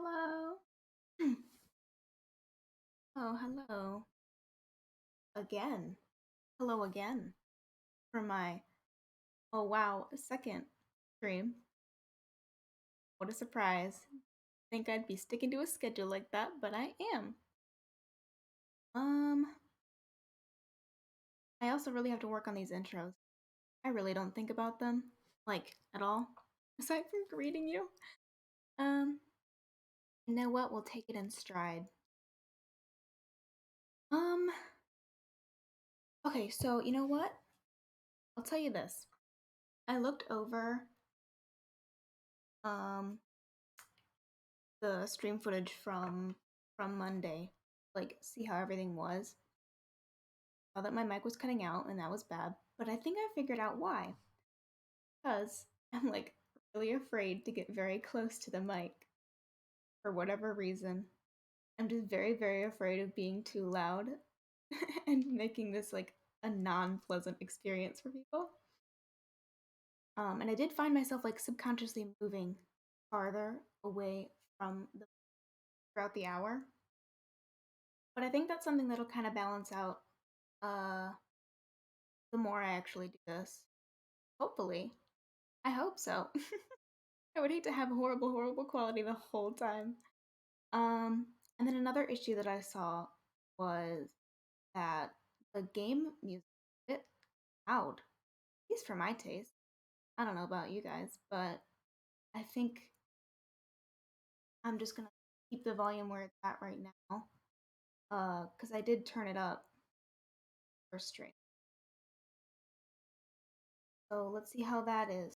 Hello. Oh, hello. Again. Hello again. For my, oh wow, second stream. What a surprise. Think I'd be sticking to a schedule like that, but I am. I also really have to work on these intros. I really don't think about them, like, at all. Aside from greeting you. You know what? We'll take it in stride. Okay, so you know what? I'll tell you this. I looked over, the stream footage from Monday, like see how everything was. Saw that my mic was cutting out and that was bad, but I think I figured out why. Because I'm like really afraid to get very close to the mic for whatever reason. I'm just very afraid of being too loud and making this like a non-pleasant experience for people. And I did find myself like subconsciously moving farther away from the throughout the hour. But I think that's something that'll kind of balance out the more I actually do this. Hopefully. I hope so. I would hate to have horrible quality the whole time. And then another issue that I saw was that the game music is a bit loud. At least for my taste. I don't know about you guys, but I think I'm just gonna keep the volume where it's at right now. Because I did turn it up for stream. So let's see how that is.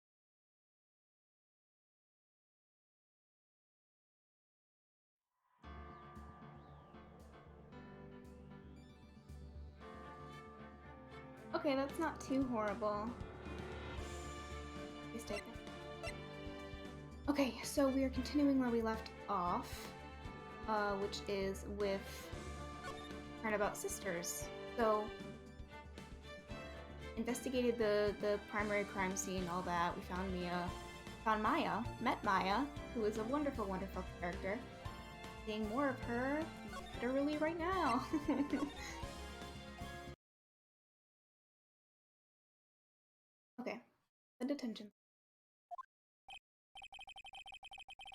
Okay, that's not too horrible. Please take it. Okay, so we are continuing where we left off, which is with Turnabout Sisters. So, investigated the primary crime scene, all that. We found Maya, met Maya, who is a wonderful character. Seeing more of her literally right now. Okay, the detention.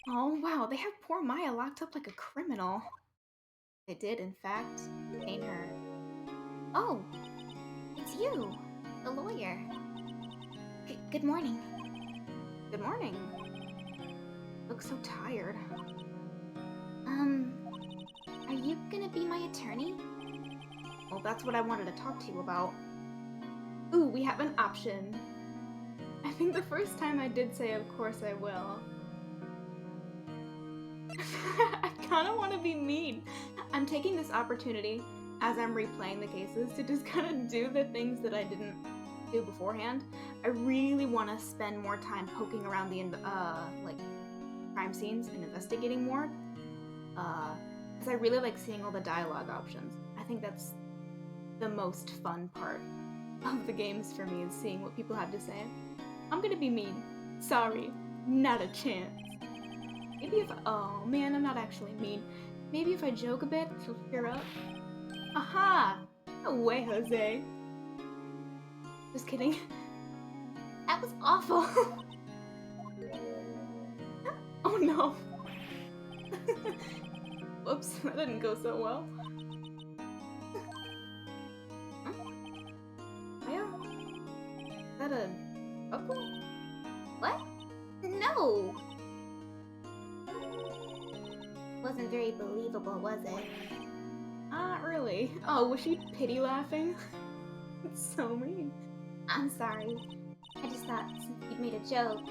Oh wow, they have poor Maya locked up like a criminal. They did, in fact, detain her. Oh, it's you, the lawyer. Good morning. Good morning. Look so tired. Are you gonna be my attorney? Well, that's what I wanted to talk to you about. Ooh, we have an option. I think the first time I did say, of course I will. I kinda wanna be mean. I'm taking this opportunity, as I'm replaying the cases, to just kind of do the things that I didn't do beforehand. I really want to spend more time poking around the like crime scenes and investigating more, because I really like seeing all the dialogue options. I think that's the most fun part of the games for me, is seeing what people have to say. I'm gonna be mean. Sorry, not a chance. Maybe if oh man, I'm not actually mean. Maybe if I joke a bit, she'll cheer up. Aha! No way, Jose. Just kidding. That was awful. Oh no. Whoops, that didn't go so well. Huh? Yeah? Is that a couple? What? No! Wasn't very believable, was it? Not really. Oh, was she pity laughing? It's so mean. I'm sorry. I just thought since you'd made a joke.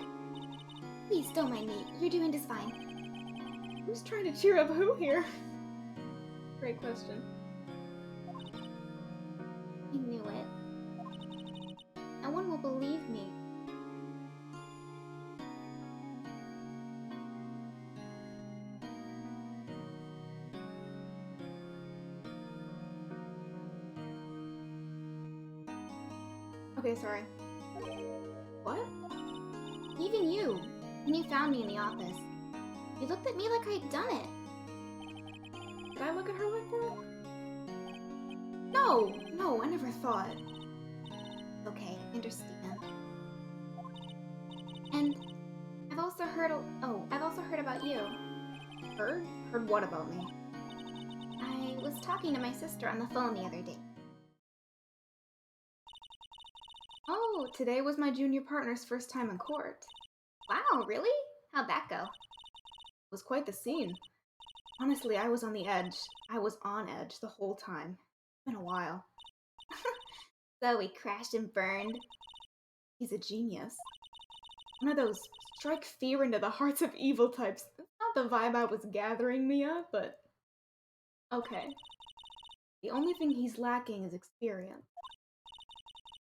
Please don't mind me. You're doing just fine. Who's trying to cheer up who here? Great question. I knew it. No one will believe me. Okay, sorry. What? Even you. When you found me in the office. You looked at me like I'd done it. Did I look at her like that? No, I never thought. Okay, I understand. And I've also heard about you. Heard? Heard what about me? I was talking to my sister on the phone the other day. Oh, today was my junior partner's first time in court. Wow, really? How'd that go? It was quite the scene. Honestly, I was on the edge. I was on edge the whole time. It's been a while. So we crashed and burned. He's a genius. One of those strike fear into the hearts of evil types. That's not the vibe I was gathering, Mia, but okay. The only thing he's lacking is experience.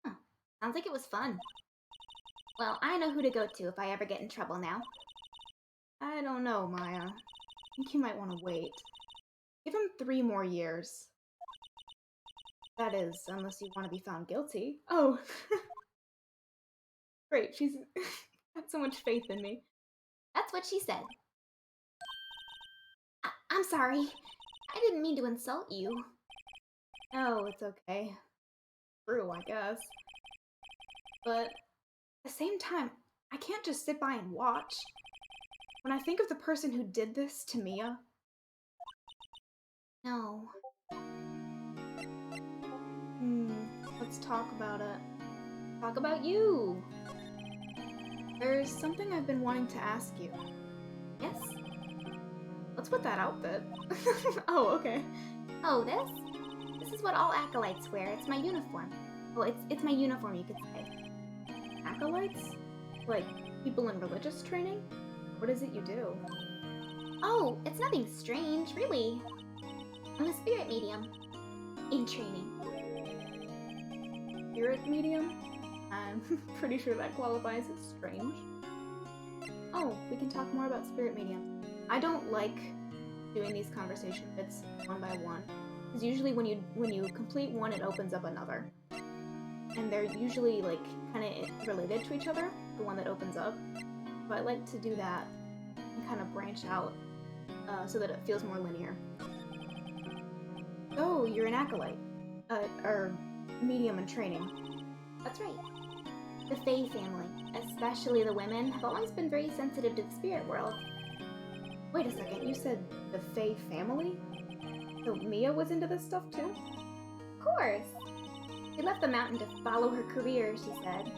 Huh. Sounds like it was fun. Well, I know who to go to if I ever get in trouble now. I don't know, Maya. I think you might want to wait. Give him 3 more years. That is, unless you want to be found guilty. Oh! Great, she's got so much faith in me. That's what she said. I'm sorry. I didn't mean to insult you. No, it's okay. True, I guess. But at the same time, I can't just sit by and watch. When I think of the person who did this to Mia... No. Let's talk about it. Talk about you! There's something I've been wanting to ask you. Yes? What's with that outfit? Oh, okay. Oh, this? This is what all acolytes wear. It's my uniform. Well, it's my uniform, you could say. Acolytes? Like, people in religious training? What is it you do? Oh, it's nothing strange, really. I'm a spirit medium. In training. Spirit medium? I'm pretty sure that qualifies as strange. Oh, we can talk more about spirit mediums. I don't like doing these conversation bits one by one, because usually when you complete one, it opens up another, and they're usually like kind of related to each other. The one that opens up, but I like to do that and kind of branch out so that it feels more linear. Oh, you're an acolyte, or medium in training. That's right. The Fae family, especially the women, have always been very sensitive to the spirit world. Wait a second, you said the Fae family? So Mia was into this stuff too? Of course! She left the mountain to follow her career, she said.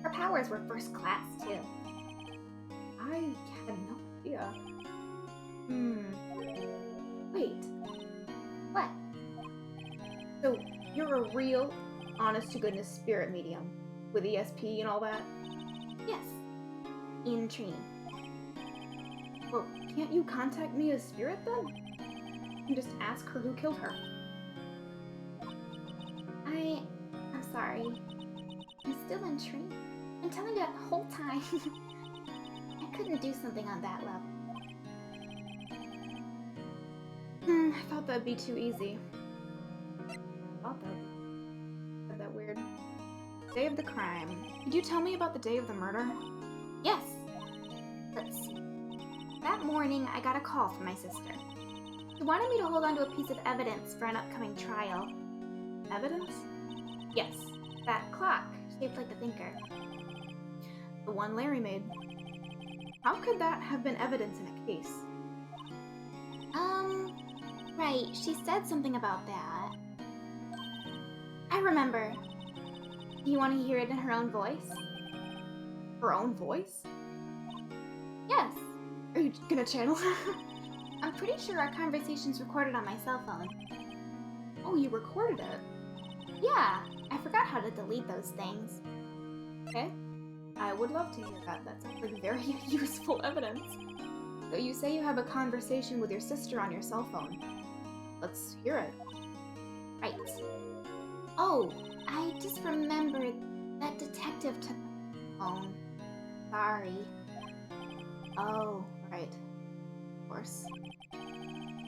Her powers were first class, too. I had no idea. Wait. What? So, you're a real, honest-to-goodness spirit medium, with ESP and all that? Yes. In training. Well, can't you contact Mia's spirit, then? And just ask her who killed her. I'm sorry. I'm still in training. I'm telling you that the whole time. I couldn't do something on that level. I thought that'd be too easy. That weird. Day of the crime. Did you tell me about the day of the murder? Yes. Let's see. That morning, I got a call from my sister. She wanted me to hold on to a piece of evidence for an upcoming trial. Evidence? Yes. That clock, shaped like the thinker. The one Larry made. How could that have been evidence in a case? Right, she said something about that. I remember. Do you want to hear it in her own voice? Her own voice? Yes. Are you gonna channel her? I'm pretty sure our conversation's recorded on my cell phone. Oh, you recorded it? Yeah, I forgot how to delete those things. Okay. I would love to hear that. That sounds like very useful evidence. So you say you have a conversation with your sister on your cell phone. Let's hear it. Right. Oh, I just remembered that detective took the phone. Sorry. Oh, right. Of course.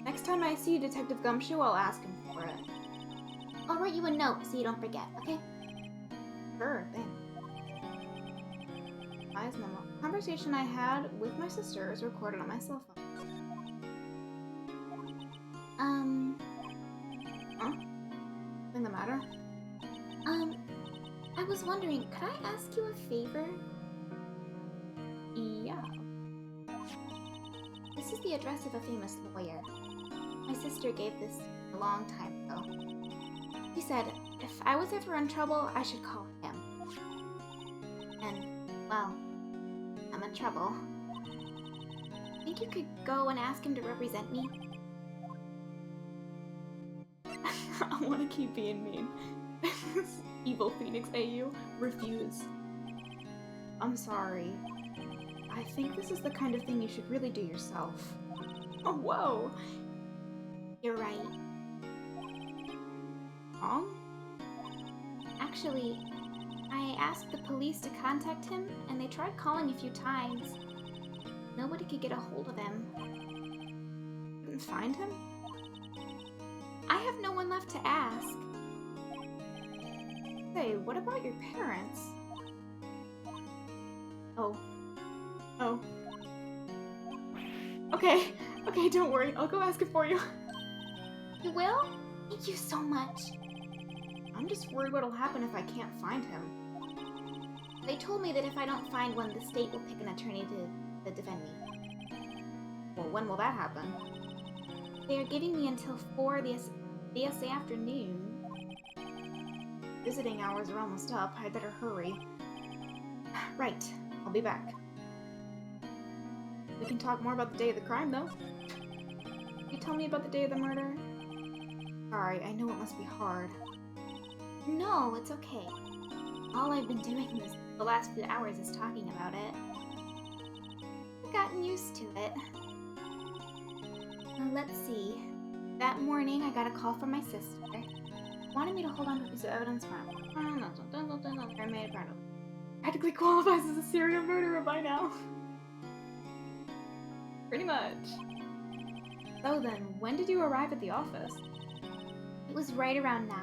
Next time I see Detective Gumshoe, I'll ask him for it. I'll write you a note so you don't forget, okay? Sure, thanks. Conversation I had with my sister is recorded on my cell phone. Huh? Something the matter? I was wondering, could I ask you a favor? Yeah. This is the address of a famous lawyer. My sister gave this a long time ago. She said if I was ever in trouble, I should call him. And, well, I'm in trouble. Think you could go and ask him to represent me? I want to keep being mean. Evil Phoenix AU, refuse. I'm sorry. I think this is the kind of thing you should really do yourself. Oh, whoa! You're right. Wrong? Actually, I asked the police to contact him, and they tried calling a few times. Nobody could get a hold of him. Couldn't find him? I have no one left to ask. Hey, what about your parents? Oh. Oh. Okay, okay, don't worry. I'll go ask it for you. You will? Thank you so much. I'm just worried what'll happen if I can't find him. They told me that if I don't find one, the state will pick an attorney to defend me. Well, when will that happen? They are giving me until 4 this afternoon. Visiting hours are almost up. I'd better hurry. Right. I'll be back. We can talk more about the day of the crime, though. Can you tell me about the day of the murder? Sorry, I know it must be hard. No, it's okay. All I've been doing the last few hours is talking about it. I've gotten used to it. Let's see. That morning, I got a call from my sister. Wanted me to hold on to a piece of evidence practically qualifies as a serial murderer by now. Pretty much. So then, when did you arrive at the office? It was right around 9.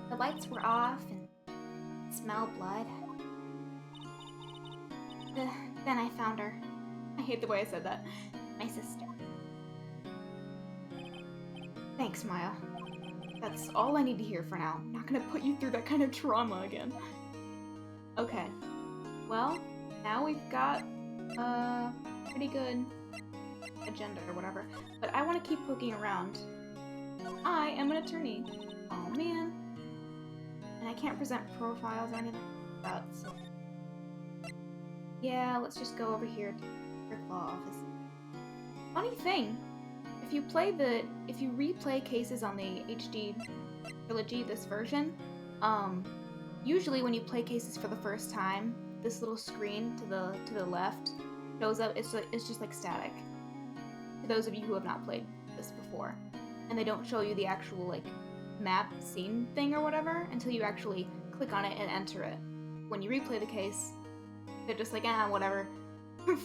The lights were off and smelled blood. Then I found her. I hate the way I said that. My sister. Thanks, Maya. That's all I need to hear for now. I'm not gonna put you through that kind of trauma again. Okay. Well, now we've got a pretty good agenda or whatever. But I want to keep poking around. I am an attorney. Oh man. And I can't present profiles or anything like that, so... Yeah, let's just go over here to the law office. Funny thing, if you replay cases on the HD trilogy, this version, usually when you play cases for the first time, this little screen to the left shows up. It's just like static. To those of you who have not played this before, and they don't show you the actual like map scene thing or whatever until you actually click on it and enter it. When you replay the case, they're just like, ah, whatever.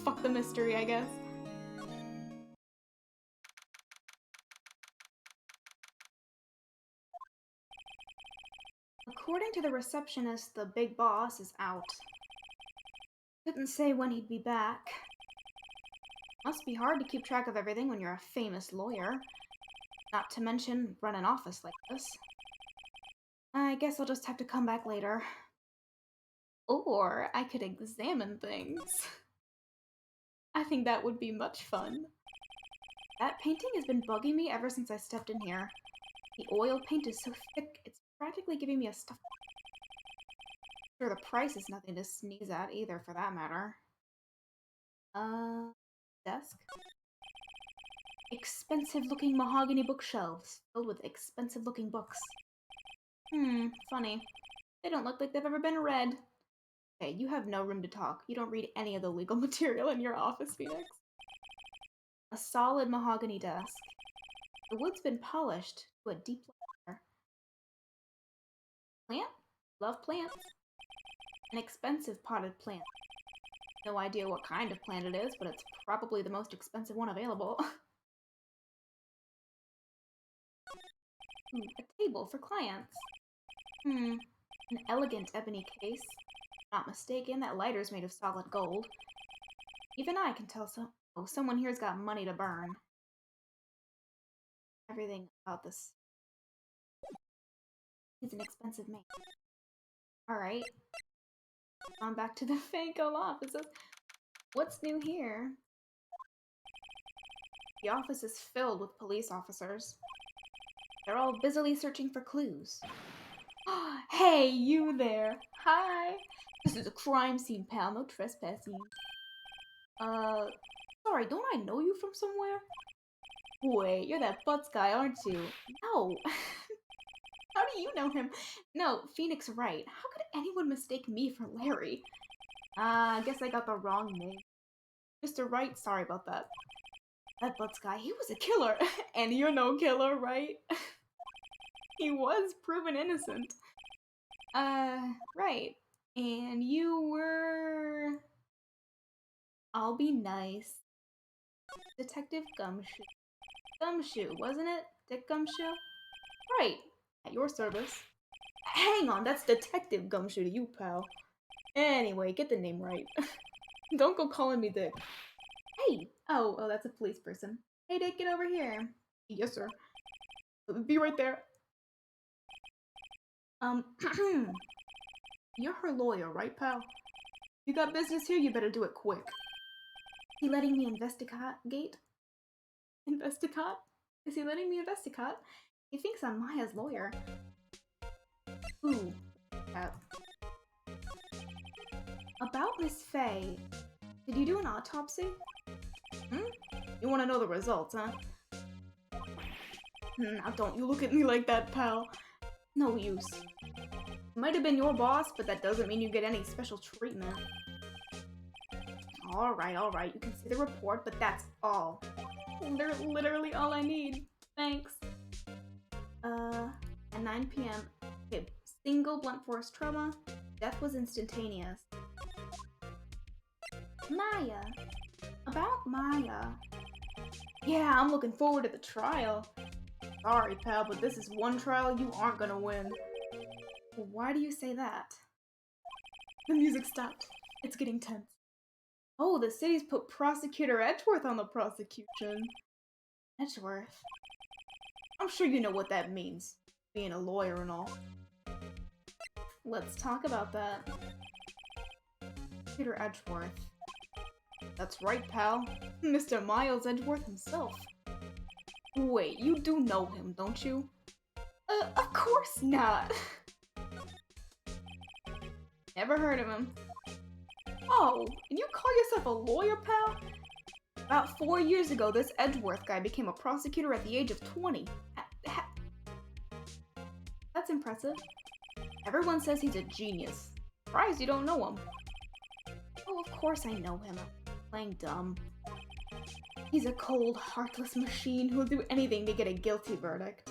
Fuck the mystery, I guess. According to the receptionist, the big boss is out. Couldn't say when he'd be back. Must be hard to keep track of everything when you're a famous lawyer. Not to mention run an office like this. I guess I'll just have to come back later. Or I could examine things. I think that would be much fun. That painting has been bugging me ever since I stepped in here. The oil paint is so thick, it's practically giving me a stuff. Sure, the price is nothing to sneeze at either, for that matter. Desk? Expensive-looking mahogany bookshelves filled with expensive-looking books. Funny. They don't look like they've ever been read. Okay, you have no room to talk. You don't read any of the legal material in your office, Phoenix. A solid mahogany desk. The wood's been polished to a deep layer. Plant? Love plants. An expensive potted plant. No idea what kind of plant it is, but it's probably the most expensive one available. A table for clients. An elegant ebony case. Not mistaken, that lighter's made of solid gold. Even I can tell someone here's got money to burn. everything about this. He's an expensive man. Alright. On back to the Fanco offices. What's new here? The office is filled with police officers. They're all busily searching for clues. Hey, you there! Hi! This is a crime scene, pal. No trespassing. Sorry, don't I know you from somewhere? Wait, you're that Butts guy, aren't you? No! How do you know him? No, Phoenix Wright. How could anyone mistake me for Larry? I guess I got the wrong name. Mr. Wright, sorry about that. That Butts guy, he was a killer. And you're no killer, right? He was proven innocent. Right. And you were... I'll be nice. Detective Gumshoe. Gumshoe, wasn't it? Dick Gumshoe? Right. At your service. Hang on, that's Detective Gumshoe to you, pal. Anyway, get the name right. Don't go calling me Dick. Hey! Oh, that's a police person. Hey, Dick, get over here. Yes, sir. Be right there. You're her lawyer, right, pal? You got business here, you better do it quick. He letting me investigate? Investigate? Is he letting me investigate? He thinks I'm Maya's lawyer. Ooh. About Miss Faye. Did you do an autopsy? You want to know the results, huh? Now don't you look at me like that, pal. No use. Might have been your boss, but that doesn't mean you get any special treatment. Alright, you can see the report, but that's all. They're literally all I need. Thanks. At 9 p.m. Okay, single blunt force trauma. Death was instantaneous. Maya. About Maya. Yeah, I'm looking forward to the trial. Sorry, pal, but this is one trial you aren't gonna win. Why do you say that? The music stopped. It's getting tense. Oh, the city's put Prosecutor Edgeworth on the prosecution. Edgeworth? I'm sure you know what that means, being a lawyer and all. Let's talk about that. Prosecutor Edgeworth. That's right, pal. Mr. Miles Edgeworth himself. Wait, you do know him, don't you? Of course not! Never heard of him. Oh, and you call yourself a lawyer, pal? About 4 years ago, this Edgeworth guy became a prosecutor at the age of 20. That's impressive. Everyone says he's a genius. Surprised you don't know him. Oh, of course I know him. I'm playing dumb. He's a cold, heartless machine who'll do anything to get a guilty verdict.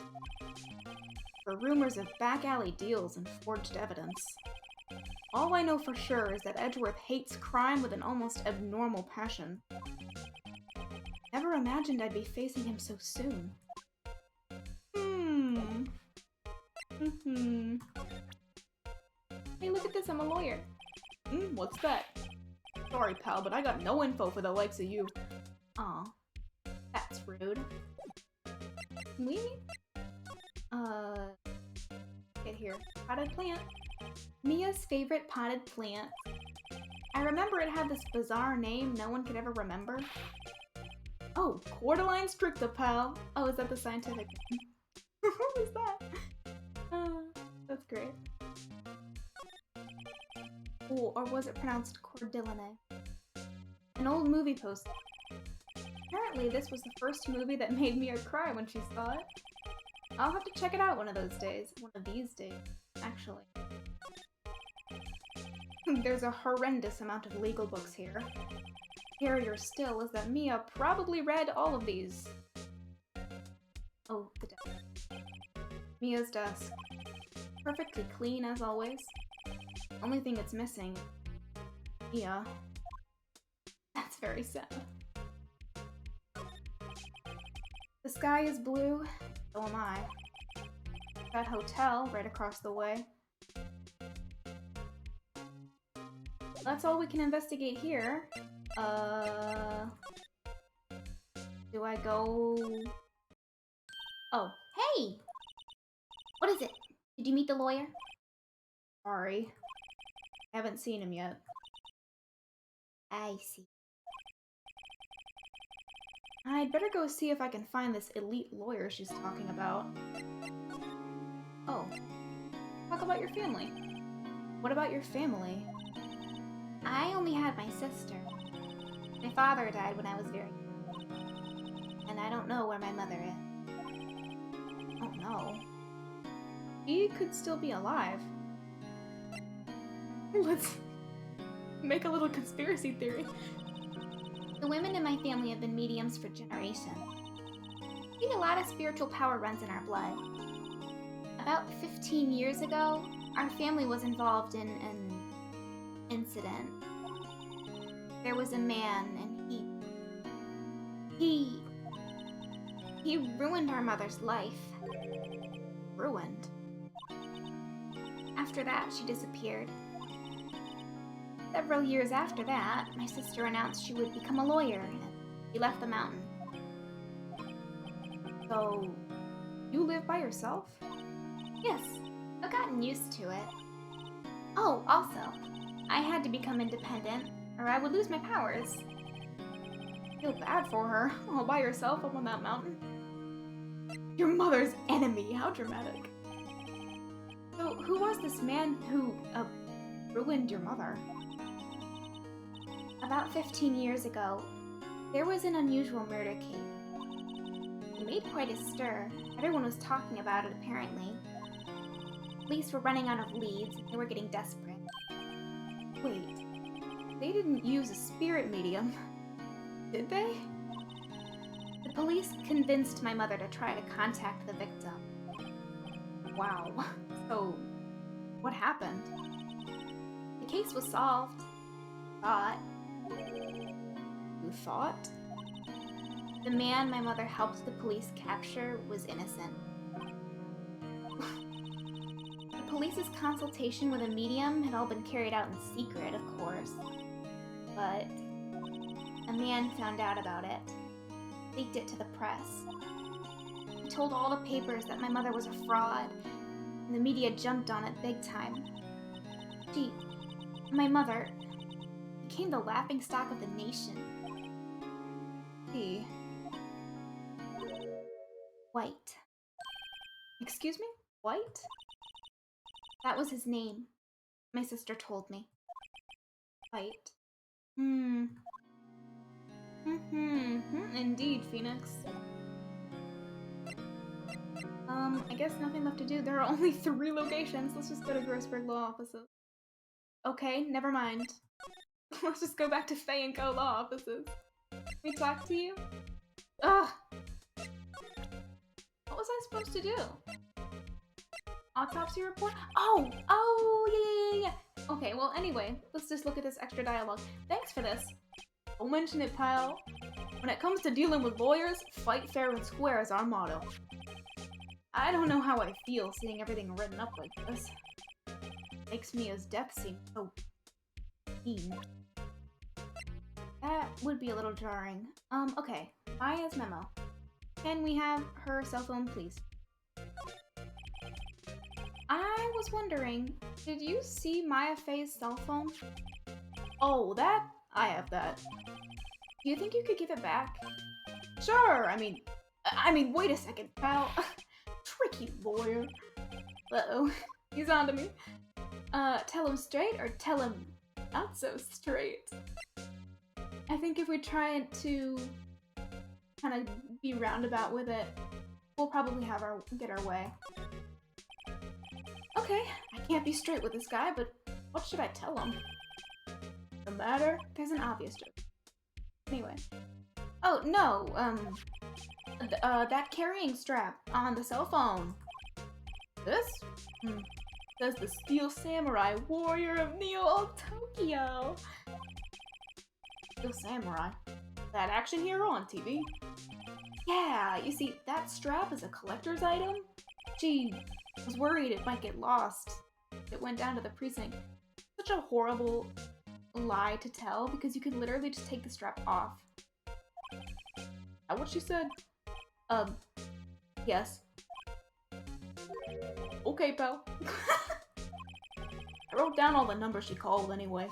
For rumors of back-alley deals and forged evidence. All I know for sure is that Edgeworth hates crime with an almost abnormal passion. Never imagined I'd be facing him so soon. Hey, look at this, I'm a lawyer. What's that? Sorry, pal, but I got no info for the likes of you. Aw, that's rude. Can we? Get here. Potted plant. Mia's favorite potted plant. I remember it had this bizarre name no one could ever remember. Oh, Cordyline stricta, pal. Oh, is that the scientific name? What was that? That's great. Oh, or was it pronounced Cordyline? An old movie poster. Apparently, this was the first movie that made Mia cry when she saw it. I'll have to check it out one of those days. One of these days, actually. There's a horrendous amount of legal books here. Scarier still is that Mia probably read all of these. Oh, the desk. Mia's desk. Perfectly clean as always. Only thing it's missing. Mia. That's very sad. The sky is blue, so am I. That hotel right across the way. That's all we can investigate here. Do I go... Oh, hey! What is it? Did you meet the lawyer? Sorry. Haven't seen him yet. I see. I'd better go see if I can find this elite lawyer she's talking about. Oh. Talk about your family. What about your family? I only had my sister. My father died when I was very young. And I don't know where my mother is. Oh no. He could still be alive. Let's make a little conspiracy theory. The women in my family have been mediums for generations. I think a lot of spiritual power runs in our blood. About 15 years ago, our family was involved in an incident. There was a man, and he ruined our mother's life. Ruined. After that, she disappeared. Several years after that, my sister announced she would become a lawyer, and she left the mountain. So, you live by yourself? Yes, I've gotten used to it. Oh, also, I had to become independent, or I would lose my powers. I feel bad for her, all by yourself up on that mountain. Your mother's enemy, how dramatic. So, who was this man who, ruined your mother? About 15 years ago, there was an unusual murder case. It made quite a stir. Everyone was talking about it, apparently. Police were running out of leads, and they were getting desperate. Wait, they didn't use a spirit medium, did they? The police convinced my mother to try to contact the victim. Wow. So, what happened? The case was solved. Thought. You thought? The man my mother helped the police capture was innocent. The police's consultation with a medium had all been carried out in secret, of course. But a man found out about it, leaked it to the press. He told all the papers that my mother was a fraud, and the media jumped on it big time. My mother, became the laughingstock of the nation. He. White. Excuse me? White? That was his name, my sister told me. White. Indeed, Phoenix. I guess nothing left to do. There are only 3 locations. Let's just go to Grossberg Law Offices. Okay, never mind. Let's just go back to Faye and Co. Law Offices. Can we talk to you? Ugh! What was I supposed to do? Autopsy report? Oh, yeah. Okay, well, anyway, let's just look at this extra dialogue. Thanks for this. Don't mention it, pal. When it comes to dealing with lawyers, fight fair and square is our motto. I don't know how I feel seeing everything written up like this. Makes me as death seem so mean. That would be a little jarring. Okay. Maya's memo. Can we have her cell phone, please? I was wondering, did you see Maya Faye's cell phone? Oh, that? I have that. Do you think you could give it back? Sure, I mean, wait a second, pal. Tricky lawyer. Uh-oh, he's onto me. Tell him straight or tell him not so straight? I think if we try to kind of be roundabout with it, we'll probably get our way. Okay, I can't be straight with this guy, but what should I tell him? The matter? There's an obvious joke. Anyway. Oh, no, that carrying strap on the cell phone. This? Says the Steel Samurai, warrior of Neo Tokyo. Steel Samurai? That action hero on TV? Yeah, you see, that strap is a collector's item. She was worried it might get lost. It went down to the precinct. Such a horrible lie to tell, because you could literally just take the strap off. Is that what she said? Yes. Okay, pal. I wrote down all the numbers she called anyway.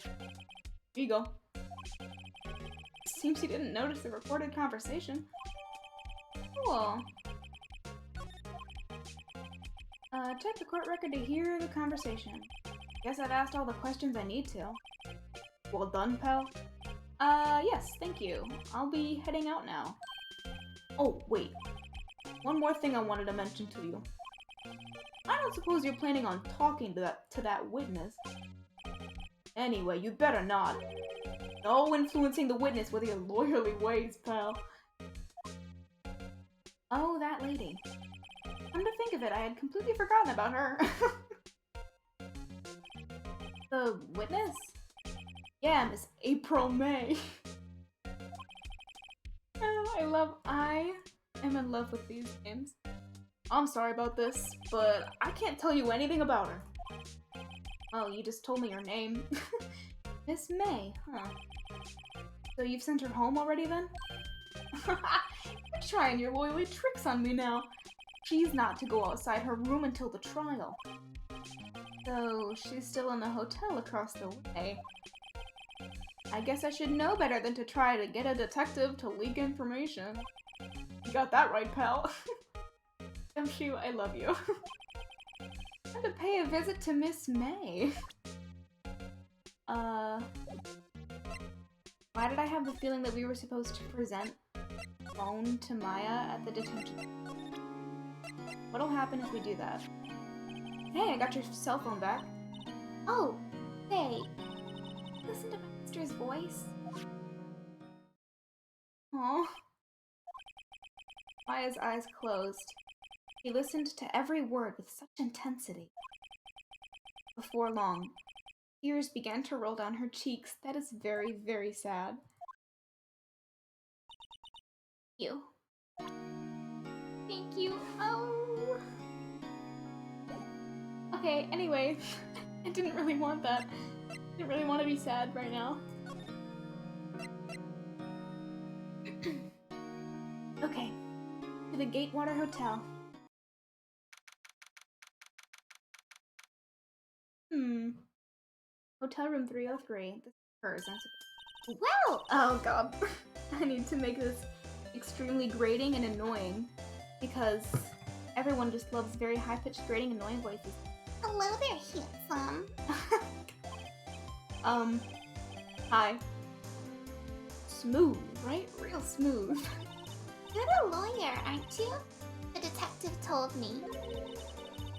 Here you go. Seems she didn't notice the recorded conversation. Cool. Check the court record to hear the conversation. Guess I've asked all the questions I need to. Well done, pal. Yes, thank you. I'll be heading out now. Oh, wait. One more thing I wanted to mention to you. I don't suppose you're planning on talking to that witness. Anyway, you better not. No influencing the witness with your lawyerly ways, pal. Oh, that lady. Come to think of it, I had completely forgotten about her. The witness? Yeah, Miss April May. Oh, I am in love with these games. I'm sorry about this, but I can't tell you anything about her. Oh, you just told me your name. Miss May, huh? So you've sent her home already then? You're trying your lawyerly tricks on me now. She's not to go outside her room until the trial. So she's still in the hotel across the way. I guess I should know better than to try to get a detective to leak information. You got that right, pal. Gumshoe, I love you. Time to pay a visit to Miss May. Why did I have the feeling that we were supposed to present phone to Maya at the detention? What'll happen if we do that? Hey, I got your cell phone back. Oh, hey. Listen to my sister's voice. Aw. Maya's eyes closed. She listened to every word with such intensity. Before long, tears began to roll down her cheeks. That is very, very sad. You. Thank you. Oh. Okay, anyway, I didn't really want that. I didn't really want to be sad right now. Okay, to the Gatewater Hotel. Hotel room 303. This is hers. Well! Oh god. I need to make this extremely grating and annoying because everyone just loves very high-pitched, grating, annoying voices. Hello there, handsome. Hi. Smooth, right? Real smooth. You're the lawyer, aren't you? The detective told me.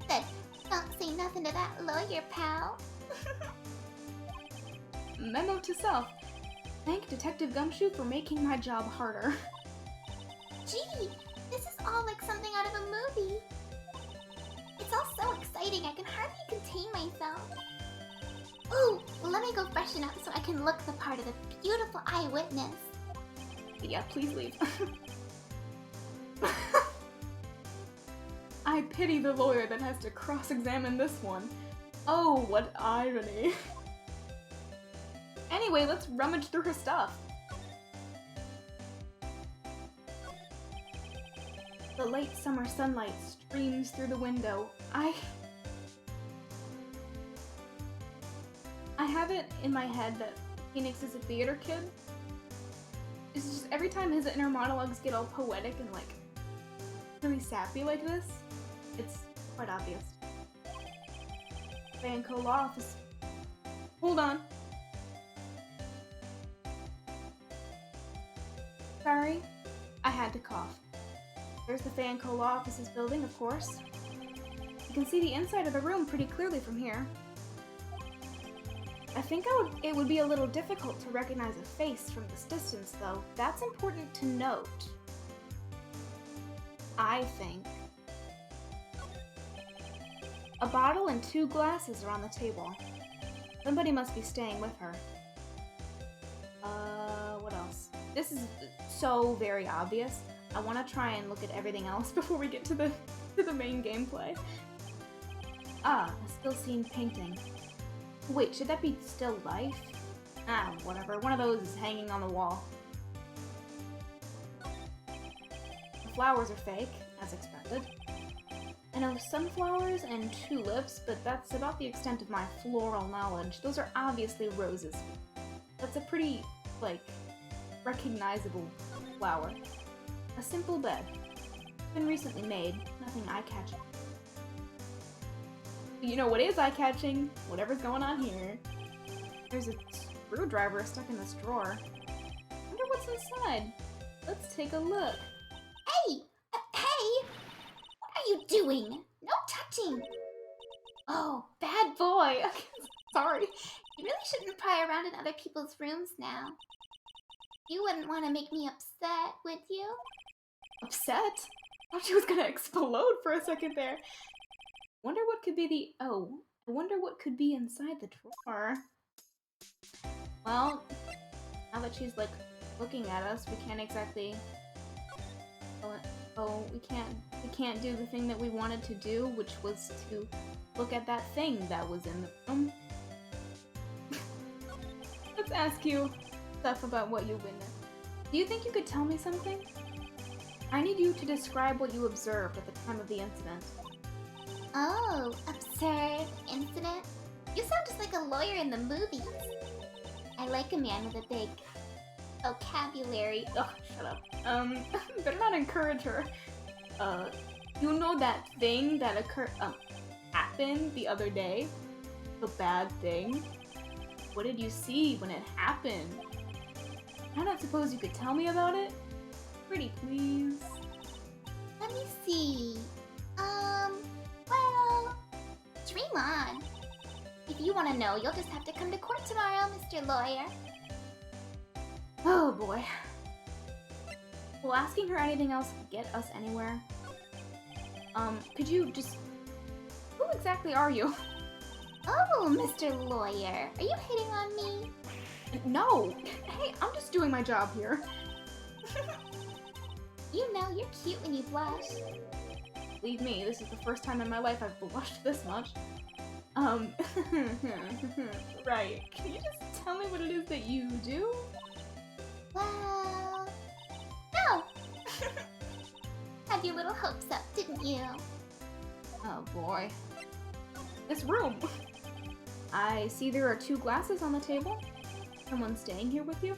Said, don't say nothing to that lawyer, pal. Memo to self. Thank Detective Gumshoe for making my job harder. Gee, this is all like something out of a movie. It's all so exciting, I can hardly contain myself. Ooh, let me go freshen up so I can look the part of the beautiful eyewitness. Yeah, please leave. I pity the lawyer that has to cross-examine this one. Oh, what irony. Anyway, let's rummage through her stuff. The late summer sunlight streams through the window. I have it in my head that Phoenix is a theater kid. It's just every time his inner monologues get all poetic and like really sappy like this, it's quite obvious. Banco Law Office. Hold on. Sorry, I had to cough. There's the Fanco Law Office's building, of course. You can see the inside of the room pretty clearly from here. I think it would be a little difficult to recognize a face from this distance, though. That's important to note. I think. A bottle and 2 glasses are on the table. Somebody must be staying with her. What else? This is so very obvious. I want to try and look at everything else before we get to the main gameplay. Ah, a still scene painting. Wait, should that be still life? Ah, whatever. One of those is hanging on the wall. The flowers are fake, as expected. And know sunflowers and tulips, but that's about the extent of my floral knowledge. Those are obviously roses. That's a pretty, like, recognizable flower. A simple bed. Been recently made. Nothing eye-catching. You know what is eye-catching? Whatever's going on here. There's a screwdriver stuck in this drawer. Wonder what's inside. Let's take a look. Hey! Hey! What are you doing? No touching! Oh, bad boy! Sorry. You really shouldn't pry around in other people's rooms now. You wouldn't want to make me upset, would you? Upset? Thought she was gonna explode for a second there. Wonder what could be the... Oh, I wonder what could be inside the drawer. Well, now that she's, like, looking at us, we can't exactly... Oh, we can't do the thing that we wanted to do, which was to look at that thing that was in the room. Let's ask you stuff about what you witnessed. Do you think you could tell me something? I need you to describe what you observed at the time of the incident. Oh, absurd incident? You sound just like a lawyer in the movies. I like a man with a big vocabulary. Ugh, shut up. Better not encourage her. You know that thing that happened the other day? The bad thing? What did you see when it happened? I don't suppose you could tell me about it? Pretty please. Let me see. Well, dream on. If you want to know, you'll just have to come to court tomorrow, Mr. Lawyer. Oh boy. Will asking her anything else get us anywhere? Could you just... Who exactly are you? Oh, Mr. Lawyer, are you hitting on me? No! Hey, I'm just doing my job here. You know, you're cute when you blush. Believe me, this is the first time in my life I've blushed this much. Right. Can you just tell me what it is that you do? Well... No! Had your little hopes up, didn't you? Oh boy. This room! I see there are 2 glasses on the table. Someone staying here with you?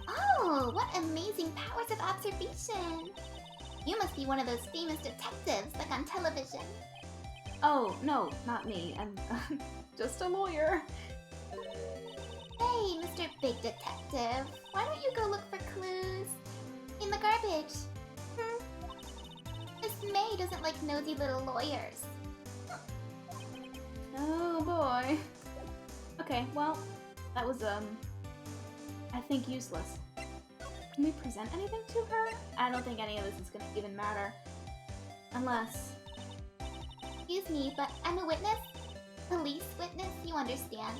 Oh, what amazing powers of observation! You must be one of those famous detectives, like on television. Oh, no, not me. I'm just a lawyer. Hey, Mr. Big Detective, why don't you go look for clues in the garbage? Miss May doesn't like nosy little lawyers. Oh boy. Okay, well, that was, I think useless. Can we present anything to her? I don't think any of this is gonna even matter. Unless... Excuse me, but I'm a witness? Police witness, you understand.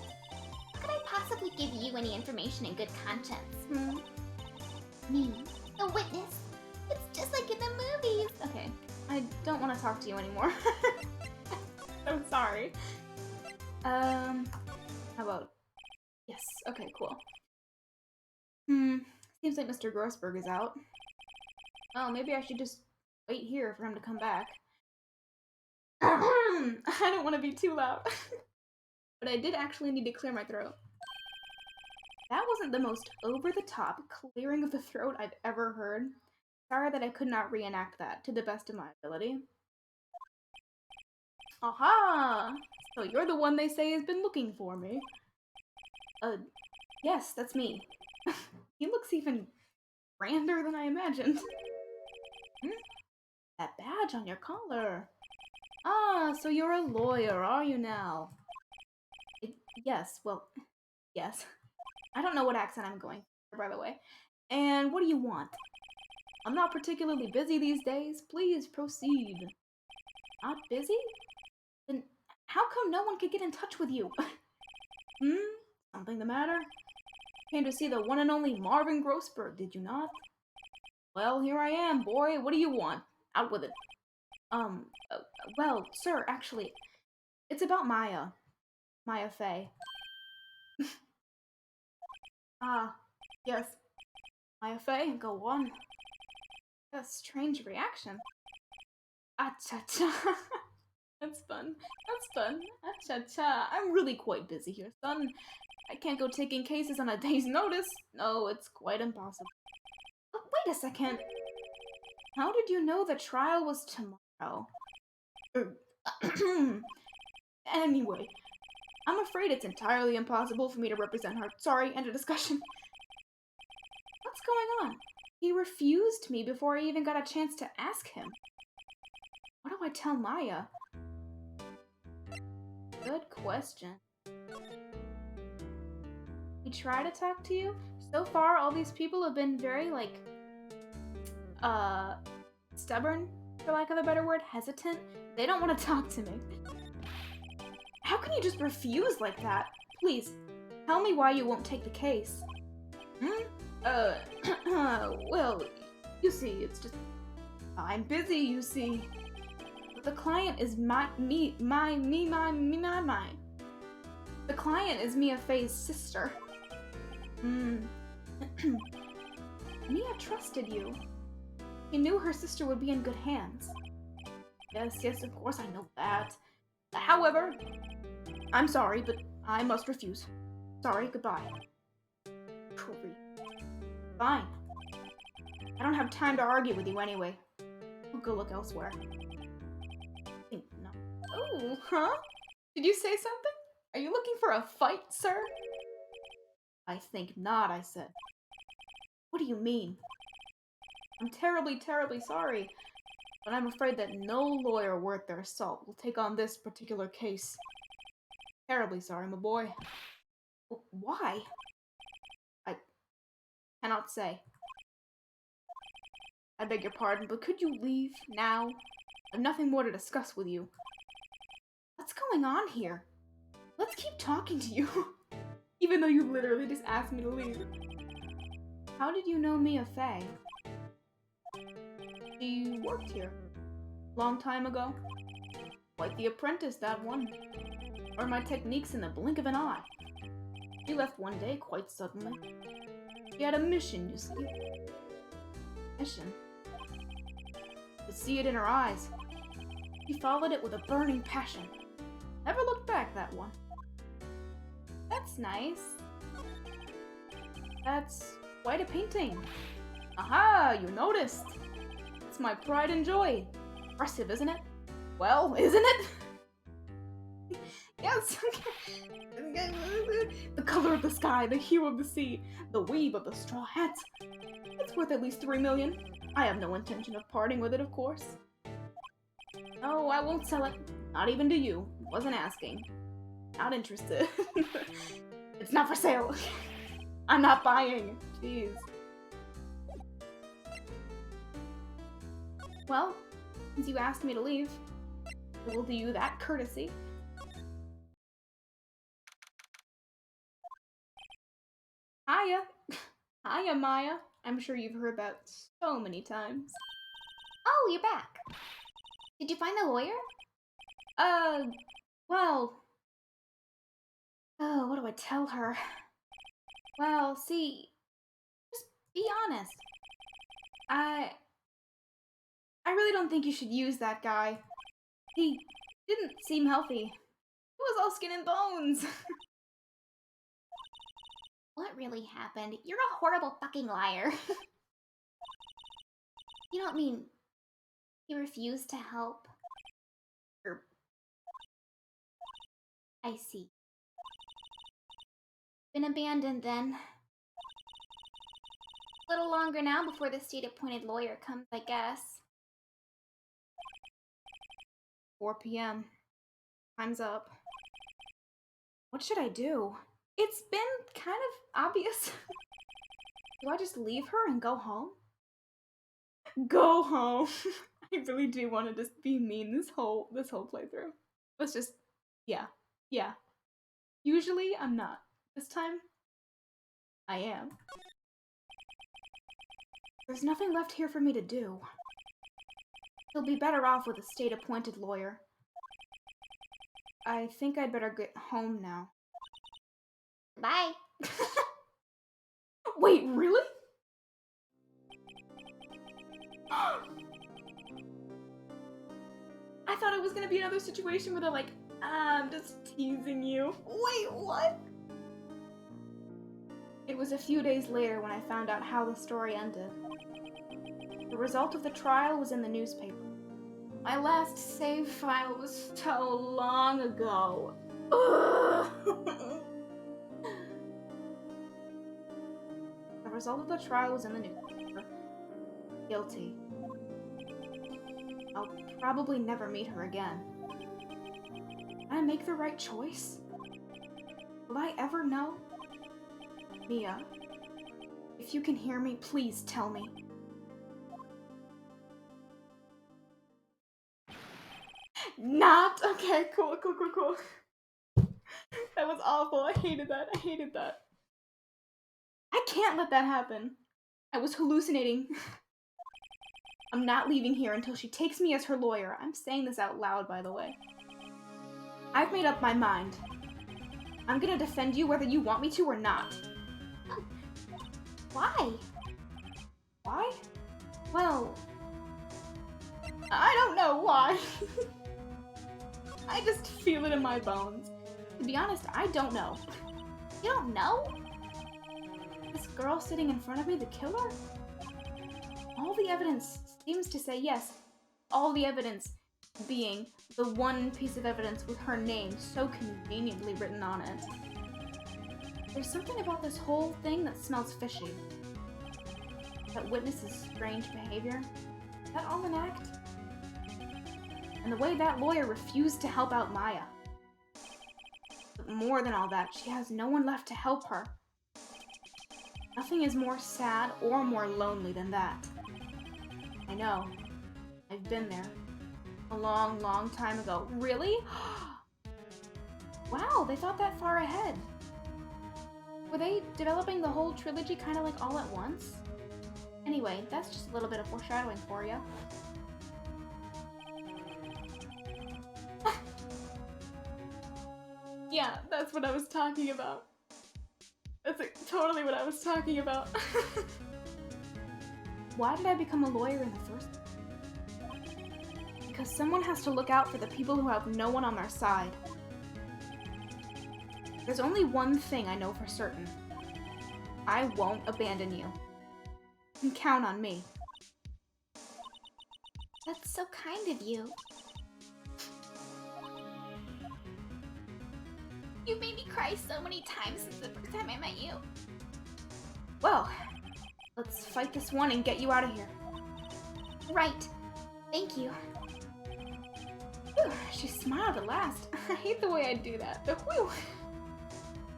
How could I possibly give you any information in good conscience, Me, a witness? It's just like in the movies! Okay, I don't want to talk to you anymore. I'm sorry. How about... Yes, okay, cool. Seems like Mr. Grossberg is out. Oh, maybe I should just wait here for him to come back. I don't want to be too loud. But I did actually need to clear my throat. That wasn't the most over-the-top clearing of the throat I've ever heard. Sorry that I could not reenact that to the best of my ability. Aha! So you're the one they say has been looking for me. Yes, that's me. He looks even grander than I imagined. That badge on your collar. Ah, so you're a lawyer, are you now? Yes, well, yes. I don't know what accent I'm going for, by the way. And what do you want? I'm not particularly busy these days. Please proceed. Not busy? Then how come no one could get in touch with you? Something the matter? Came to see the one and only Marvin Grossberg, did you not? Well, here I am, boy. What do you want? Out with it. Well, sir, actually, it's about Maya. Maya Fey. Ah, yes. Maya Fey, go on. A strange reaction. Acha-cha. That's fun. That's fun. Acha-cha. I'm really quite busy here, son. I can't go taking cases on a day's notice. No, it's quite impossible. Oh, wait a second. How did you know the trial was tomorrow? Anyway, I'm afraid it's entirely impossible for me to represent her. Sorry, end of discussion. What's going on? He refused me before I even got a chance to ask him. What do I tell Maya? Good question. He tried to talk to you? So far, all these people have been very, stubborn, for lack of a better word, hesitant. They don't want to talk to me. How can you just refuse like that? Please, tell me why you won't take the case. Well, you see, it's just... I'm busy, you see. But the client is my. The client is Mia Faye's sister. Mia trusted you. She knew her sister would be in good hands. Yes, of course I know that. However, I'm sorry, but I must refuse. Sorry, goodbye. Fine. I don't have time to argue with you anyway. I'll go look elsewhere. No. Oh, huh? Did you say something? Are you looking for a fight, sir? I think not, I said. What do you mean? I'm terribly sorry, but I'm afraid that no lawyer worth their salt will take on this particular case. Terribly sorry, my boy. Why? I cannot say. I beg your pardon, but could you leave now? I have nothing more to discuss with you. What's going on here? Let's keep talking to you. Even though you literally just asked me to leave. How did you know Mia Faye? She worked here. Long time ago. Quite the apprentice, that one. Learned my techniques in the blink of an eye. She left one day quite suddenly. She had a mission, you see. Mission? To see it in her eyes. She followed it with a burning passion. Never looked back, that one. That's nice. That's quite a painting. Aha, you noticed. It's my pride and joy. Impressive, isn't it? Well, isn't it? Yes. The color of the sky, the hue of the sea, the weave of the straw hat. It's worth at least 3 million. I have no intention of parting with it, of course. No, I won't sell it. Not even to you. Wasn't asking. Not interested. It's not for sale. I'm not buying. Jeez. Well, since you asked me to leave, I will do you that courtesy. Hiya. Hiya, Maya. I'm sure you've heard that so many times. Oh, you're back. Did you find the lawyer? Well... Oh, what do I tell her? Well, see... Just be honest. I really don't think you should use that guy. He didn't seem healthy. He was all skin and bones. What really happened? You're a horrible fucking liar. You don't mean he refused to help? I see. Been abandoned then. A little longer now before the state-appointed lawyer comes, I guess. 4 p.m. Time's up. What should I do? It's been kind of obvious. Do I just leave her and go home? Go home. I really do want to just be mean this whole playthrough. Let's just, yeah. Usually I'm not. This time, I am. There's nothing left here for me to do. He'll be better off with a state-appointed lawyer. I think I'd better get home now. Bye. Wait, really? I thought it was gonna be another situation where they're like, I'm just teasing you. Wait, what? It was a few days later when I found out how the story ended. The result of the trial was in the newspaper. My last save file was so long ago. Ugh. The result of the trial was in the newspaper. Guilty. I'll probably never meet her again. Did I make the right choice? Will I ever know? Mia, if you can hear me, please tell me. Not okay, cool. That was awful. I hated that. I can't let that happen. I was hallucinating. I'm not leaving here until she takes me as her lawyer. I'm saying this out loud, by the way. I've made up my mind. I'm gonna defend you whether you want me to or not. Why? Why? Well, I don't know why. I just feel it in my bones. To be honest, I don't know. You don't know? This girl sitting in front of me, the killer? All the evidence seems to say yes. All the evidence being the one piece of evidence with her name so conveniently written on it. There's something about this whole thing that smells fishy. That witness's strange behavior. Is that all an act? And the way that lawyer refused to help out Maya. But more than all that, she has no one left to help her. Nothing is more sad or more lonely than that. I know. I've been there. A long, long time ago. Really? Wow, they thought that far ahead. Were they developing the whole trilogy kind of like all at once? Anyway, that's just a little bit of foreshadowing for you. Yeah, that's what I was talking about. That's totally what I was talking about. Why did I become a lawyer in the first place? Because someone has to look out for the people who have no one on their side. There's only one thing I know for certain. I won't abandon you. You can count on me. That's so kind of you. You made me cry so many times since the first time I met you. Well, let's fight this one and get you out of here. Right. Thank you. Whew, she smiled at last. I hate the way I do that. The whew.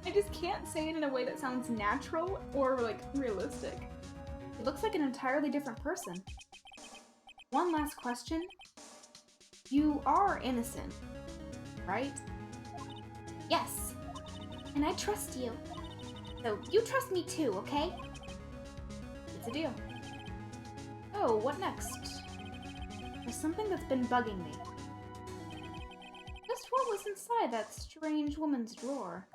I just can't say it in a way that sounds natural or, like, realistic. It looks like an entirely different person. One last question. You are innocent, right? Yes. And I trust you. So you trust me too, okay? It's a deal. Oh, what next? There's something that's been bugging me. Just what was inside that strange woman's drawer?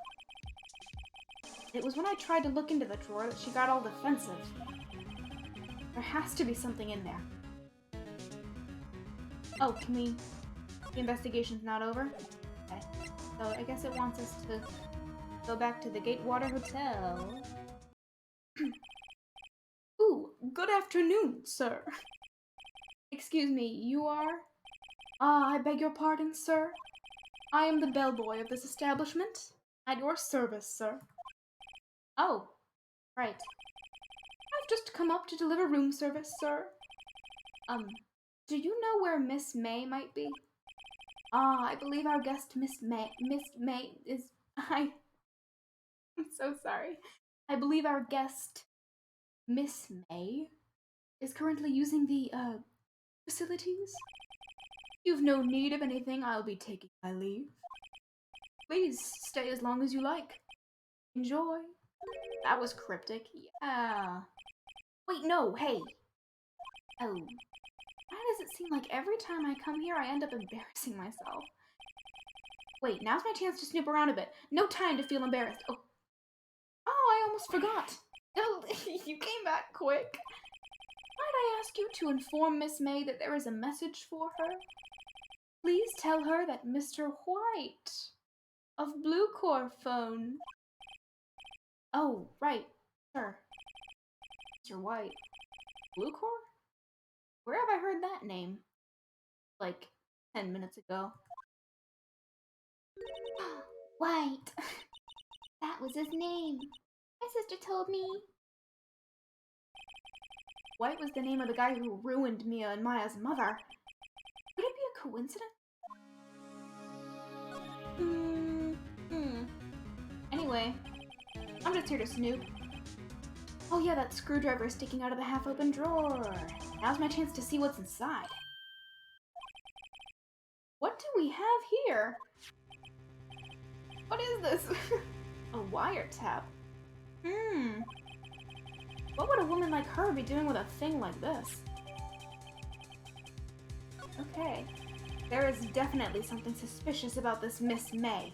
It was when I tried to look into the drawer that she got all defensive. There has to be something in there. Oh, the investigation's not over? Okay. So I guess it wants us to go back to the Gatewater Hotel. Ooh, good afternoon, sir. Excuse me, you are? I beg your pardon, sir. I am the bellboy of this establishment. At your service, sir. Oh, right. I've just come up to deliver room service, sir. Do you know where Miss May might be? I believe our guest, Miss May is... I'm so sorry. I believe our guest, Miss May, is currently using the, facilities. You've no need of anything. I'll be taking my leave. Please, stay as long as you like. Enjoy. That was cryptic. Yeah. Wait, no, hey. Oh. Why does it seem like every time I come here, I end up embarrassing myself? Wait, now's my chance to snoop around a bit. No time to feel embarrassed. Oh, I almost forgot. Oh, you came back quick. Might I ask you to inform Miss May that there is a message for her? Please tell her that Mr. White of Blue Core phone. Oh, right. Sure. Mr. White. Blue Core? Where have I heard that name? Like 10 minutes ago. White. That was his name. My sister told me. White was the name of the guy who ruined Mia and Maya's mother. Could it be a coincidence? Anyway, I'm just here to snoop. Oh yeah, that screwdriver is sticking out of the half-open drawer. Now's my chance to see what's inside. What do we have here? What is this? A wiretap? What would a woman like her be doing with a thing like this? Okay. There is definitely something suspicious about this Miss May.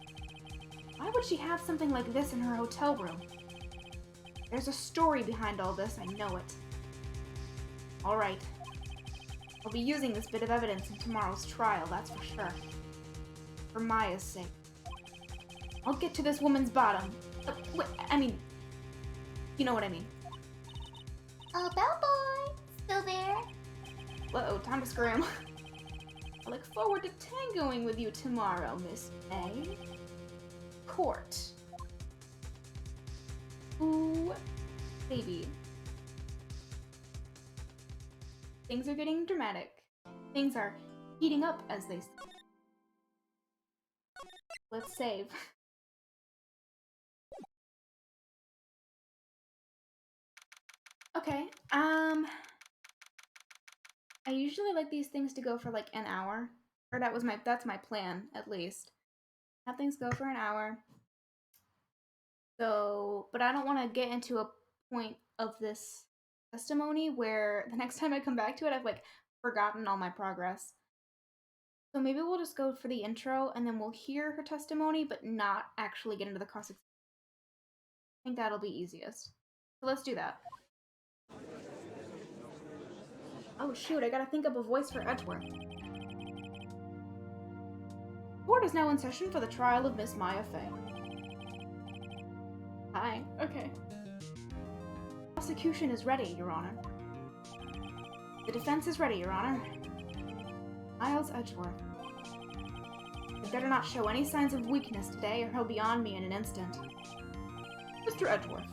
Why would she have something like this in her hotel room? There's a story behind all this, I know it. Alright. I'll be using this bit of evidence in tomorrow's trial, that's for sure. For Maya's sake. I'll get to this woman's bottom. Wait, I mean... You know what I mean. Oh, bellboy! Still there? Uh-oh, time to scram. I look forward to tangoing with you tomorrow, Miss May. Court. Ooh, baby. Things are getting dramatic. Things are heating up, as they say. Let's save. Okay, I usually like these things to go for like an hour. Or that's my plan, at least. Have things go for an hour. So, but I don't want to get into a point of this testimony where the next time I come back to it, I've like forgotten all my progress. So maybe we'll just go for the intro and then we'll hear her testimony, but not actually get into the cross. I think that'll be easiest. So let's do that. Oh shoot, I gotta think of a voice for Edgeworth. Court is now in session for the trial of Miss Maya Fey. Hi. Okay. Prosecution is ready, Your Honor. The defense is ready, Your Honor. Miles Edgeworth. You better not show any signs of weakness today, or he'll be on me in an instant. Mr. Edgeworth,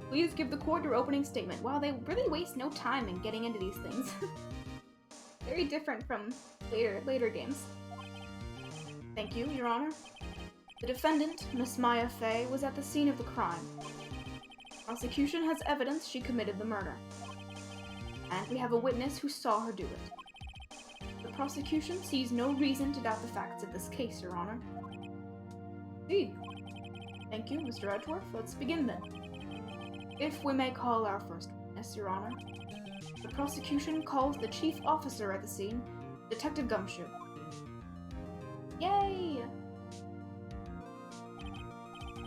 please give the court your opening statement. Wow, they really waste no time in getting into these things. Very different from later games. Thank you, Your Honor. The defendant, Miss Maya Fey, was at the scene of the crime. Prosecution has evidence she committed the murder. And we have a witness who saw her do it. The prosecution sees no reason to doubt the facts of this case, Your Honor. Indeed. Thank you, Mr. Edgeworth. Let's begin then. If we may call our first witness, Your Honor. The prosecution calls the chief officer at the scene, Detective Gumshoe. Yay!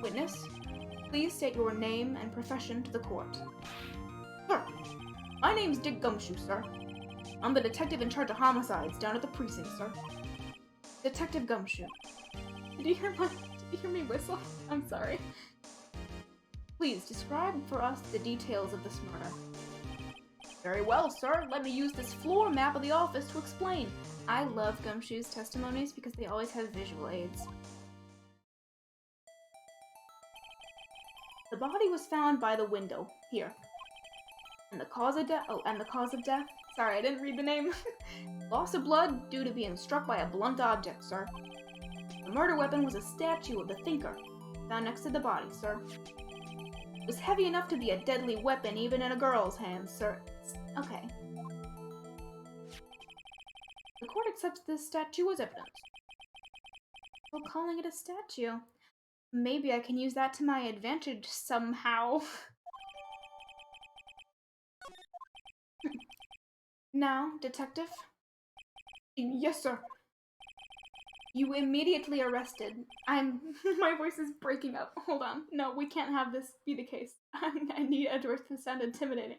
Witness, please state your name and profession to the court. Sir, my name's Dick Gumshoe, sir. I'm the detective in charge of homicides down at the precinct, sir. Detective Gumshoe. Did you hear me whistle? I'm sorry. Please describe for us the details of this murder. Very well, sir. Let me use this floor map of the office to explain. I love Gumshoe's testimonies because they always have visual aids. The body was found by the window, here. And the cause of death, sorry, I didn't read the name. Loss of blood due to being struck by a blunt object, sir. The murder weapon was a statue of the thinker, found next to the body, sir. It was heavy enough to be a deadly weapon even in a girl's hands, sir. Okay. The court accepts this statue as evidence. Still calling it a statue. Maybe I can use that to my advantage somehow. Now, detective? Yes, sir. You immediately arrested. My voice is breaking up. Hold on. No, we can't have this be the case. I need Edgeworth to sound intimidating.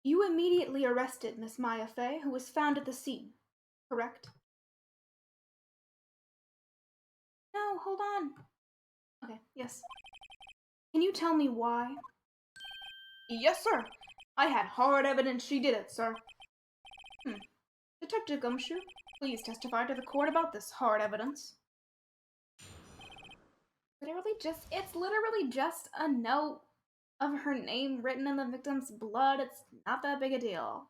You immediately arrested Miss Maya Fey, who was found at the scene, correct? No, hold on. Okay, yes. Can you tell me why? Yes, sir. I had hard evidence she did it, sir. Detective Gumshoe, please testify to the court about this hard evidence. It's literally just a note of her name written in the victim's blood. It's not that big a deal.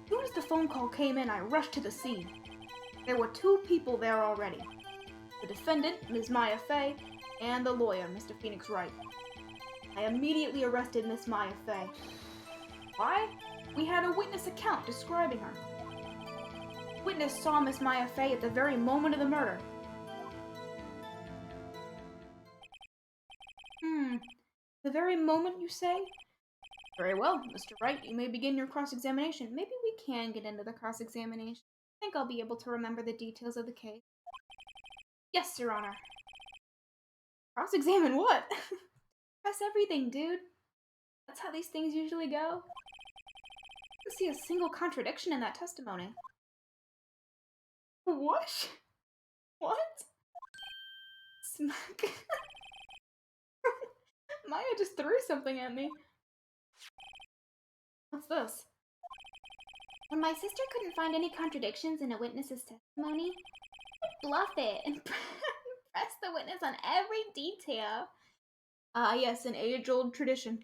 As soon as the phone call came in, I rushed to the scene. There were 2 people there already. The defendant, Ms. Maya Fey, and the lawyer, Mr. Phoenix Wright. I immediately arrested Miss Maya Fey. Why? We had a witness account describing her. Witness saw Miss Maya Fey at the very moment of the murder. The very moment, you say? Very well, Mr. Wright, you may begin your cross-examination. Maybe we can get into the cross-examination. I think I'll be able to remember the details of the case. Yes, Your Honor. Cross-examine what? Press everything, dude. That's how these things usually go. I don't see a single contradiction in that testimony. What? What? Smack. Maya just threw something at me. What's this? When my sister couldn't find any contradictions in a witness's testimony, I'd bluff it and press the witness on every detail. Ah, yes, an age-old tradition.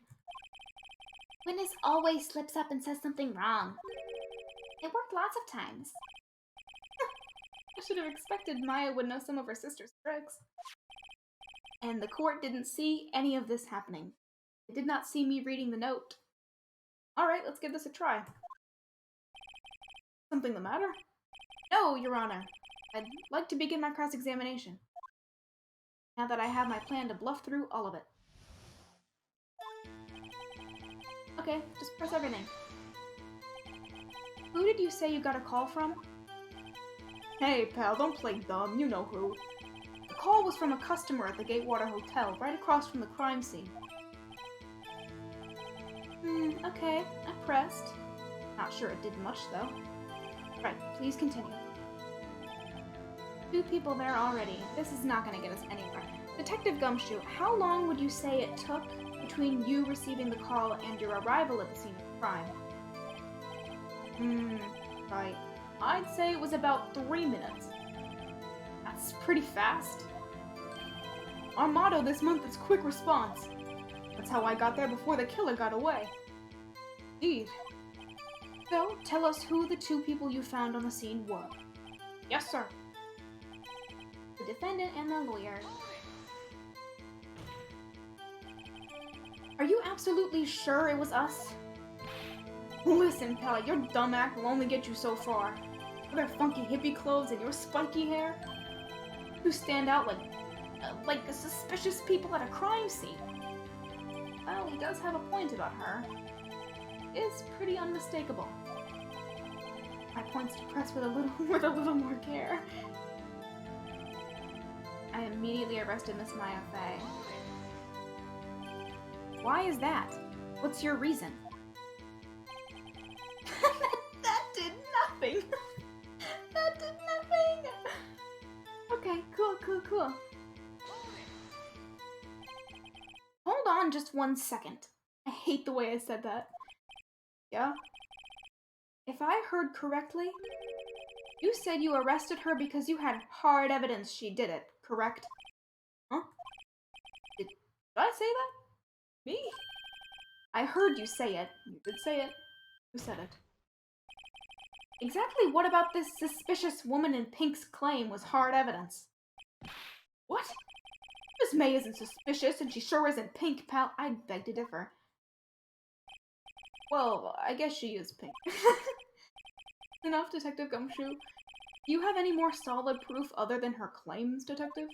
Witness always slips up and says something wrong. It worked lots of times. I should have expected Maya would know some of her sister's tricks. And the court didn't see any of this happening. It did not see me reading the note. Alright, let's give this a try. Something the matter? No, Your Honor. I'd like to begin my cross-examination. Now that I have my plan to bluff through all of it. Okay, just press everything. Who did you say you got a call from? Hey, pal, don't play dumb. You know who. The call was from a customer at the Gatewater Hotel, right across from the crime scene. Okay, I pressed. Not sure it did much, though. Right, please continue. 2 people there already. This is not gonna get us anywhere. Detective Gumshoe, how long would you say it took between you receiving the call and your arrival at the scene of the crime? Right. I'd say it was about 3 minutes. That's pretty fast. Our motto this month is quick response. That's how I got there before the killer got away. Indeed. So, tell us who the 2 people you found on the scene were. Yes, sir. The defendant and the lawyer. Are you absolutely sure it was us? Listen, pal, your dumb act will only get you so far. With their funky hippie clothes and your spiky hair, you stand out like the suspicious people at a crime scene. Well, he does have a point about her. It is pretty unmistakable. My point's to press with a little more care. I immediately arrested Miss Maya Fey. Why is that? What's your reason? that did nothing. That did nothing. Okay, cool. Hold on just 1 second. I hate the way I said that. Yeah? If I heard correctly, you said you arrested her because you had hard evidence she did it, correct? Huh? Did I say that? Me? I heard you say it. You did say it. Who said it? Exactly what about this suspicious woman in pink's claim was hard evidence? What? Miss May isn't suspicious, and she sure isn't pink, pal. I beg to differ. Well, I guess she is pink. Enough, Detective Gumshoe. Do you have any more solid proof other than her claims, Detective?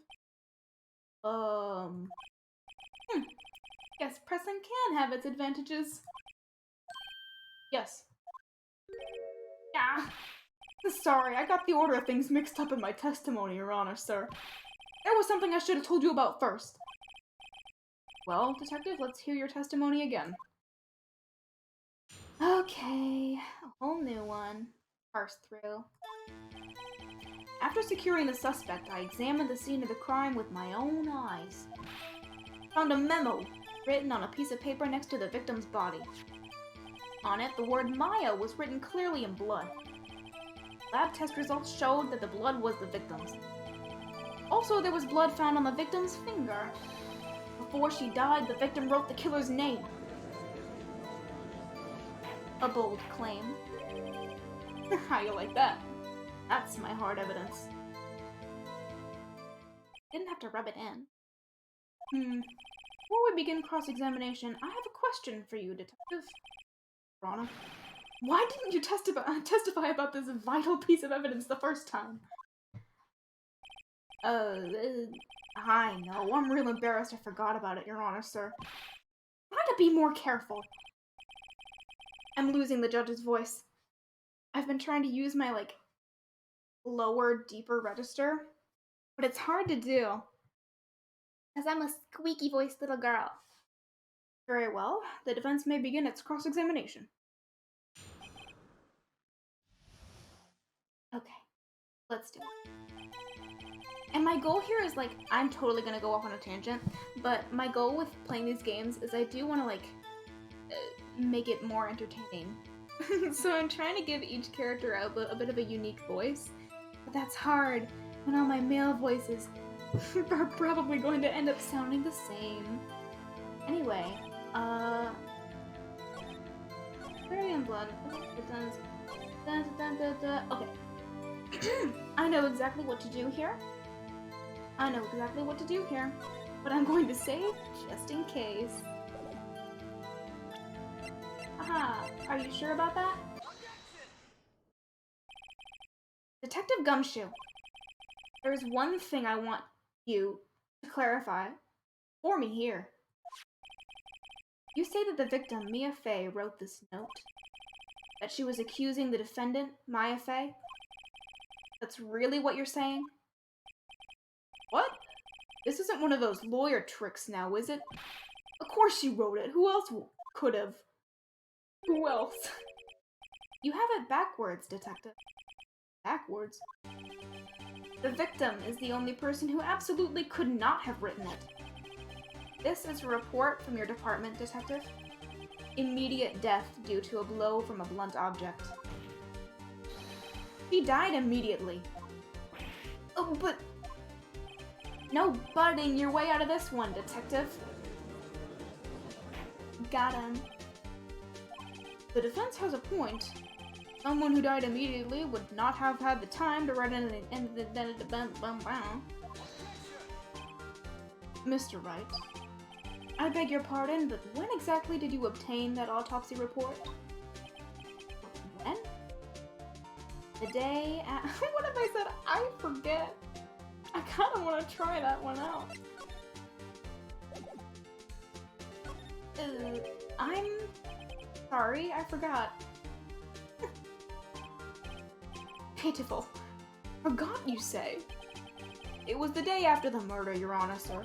Yes, pressing can have its advantages. Yes. Yeah. Sorry, I got the order of things mixed up in my testimony, Your Honor, sir. There was something I should have told you about first. Well, Detective, let's hear your testimony again. Okay, a whole new one. Parse through. After securing the suspect, I examined the scene of the crime with my own eyes. Found a memo written on a piece of paper next to the victim's body. On it, the word Maya was written clearly in blood. Lab test results showed that the blood was the victim's. Also, there was blood found on the victim's finger. Before she died, the victim wrote the killer's name. A bold claim. How you like that? That's my hard evidence. Didn't have to rub it in. Before we begin cross-examination, I have a question for you, Detective. Rana, why didn't you testify about this vital piece of evidence the first time? I know. I'm real embarrassed I forgot about it, Your Honor, sir. Try to be more careful. I'm losing the judge's voice. I've been trying to use my, lower, deeper register, but it's hard to do. Because I'm a squeaky-voiced little girl. Very well. The defense may begin its cross-examination. Okay. Let's do it. And my goal here is, I'm totally gonna go off on a tangent, but my goal with playing these games is I do want to, make it more entertaining. So I'm trying to give each character a bit of a unique voice, but that's hard when all my male voices are probably going to end up sounding the same. Anyway, Barbarian blood. Okay. I know exactly what to do here. But I'm going to save just in case. Aha, are you sure about that? Detective Gumshoe, there's one thing I want you to clarify for me here. You say that the victim, Mia Fey, wrote this note? That she was accusing the defendant, Maya Fey? That's really what you're saying? What? This isn't one of those lawyer tricks now, is it? Of course she wrote it. Who else could have? Who else? You have it backwards, Detective. Backwards? The victim is the only person who absolutely could not have written it. This is a report from your department, Detective. Immediate death due to a blow from a blunt object. She died immediately. Oh, but... No butting your way out of this one, Detective. Got him. The defense has a point. Someone who died immediately would not have had the time to write anything. Mr. Wright, I beg your pardon, but when exactly did you obtain that autopsy report? When? The day at... What if I said I forget? I kind of want to try that one out. I'm sorry, I forgot. Pitiful. Forgot, you say? It was the day after the murder, Your Honor, sir.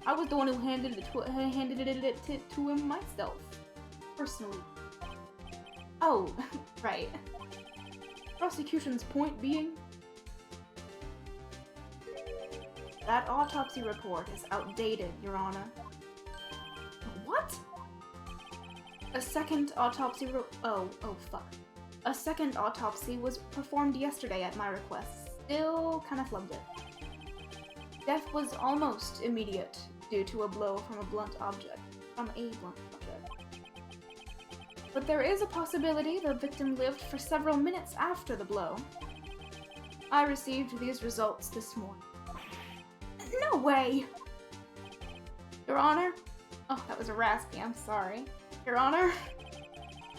I was the one who handed it to him myself. Personally. Oh, right. Prosecution's point being... That autopsy report is outdated, Your Honor. What? A second autopsy A second autopsy was performed yesterday at my request. Still kinda flubbed it. Death was almost immediate due to a blow from a blunt object. But there is a possibility the victim lived for several minutes after the blow. I received these results this morning. No way! Your Honor? Oh, that was raspy, I'm sorry. Your Honor?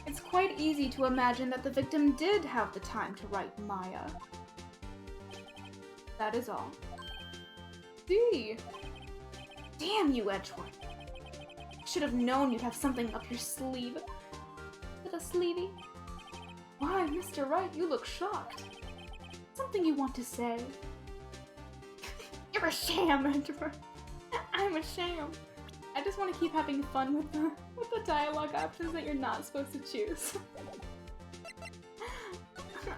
It's quite easy to imagine that the victim did have the time to write Maya. That is all. See? Damn you, Edgeworth. Should have known you'd have something up your sleeve. Little sleevey? Why, Mr. Wright, you look shocked. Something you want to say? You're a sham, Edgeworth. I'm a sham. I just want to keep having fun with the dialogue options that you're not supposed to choose.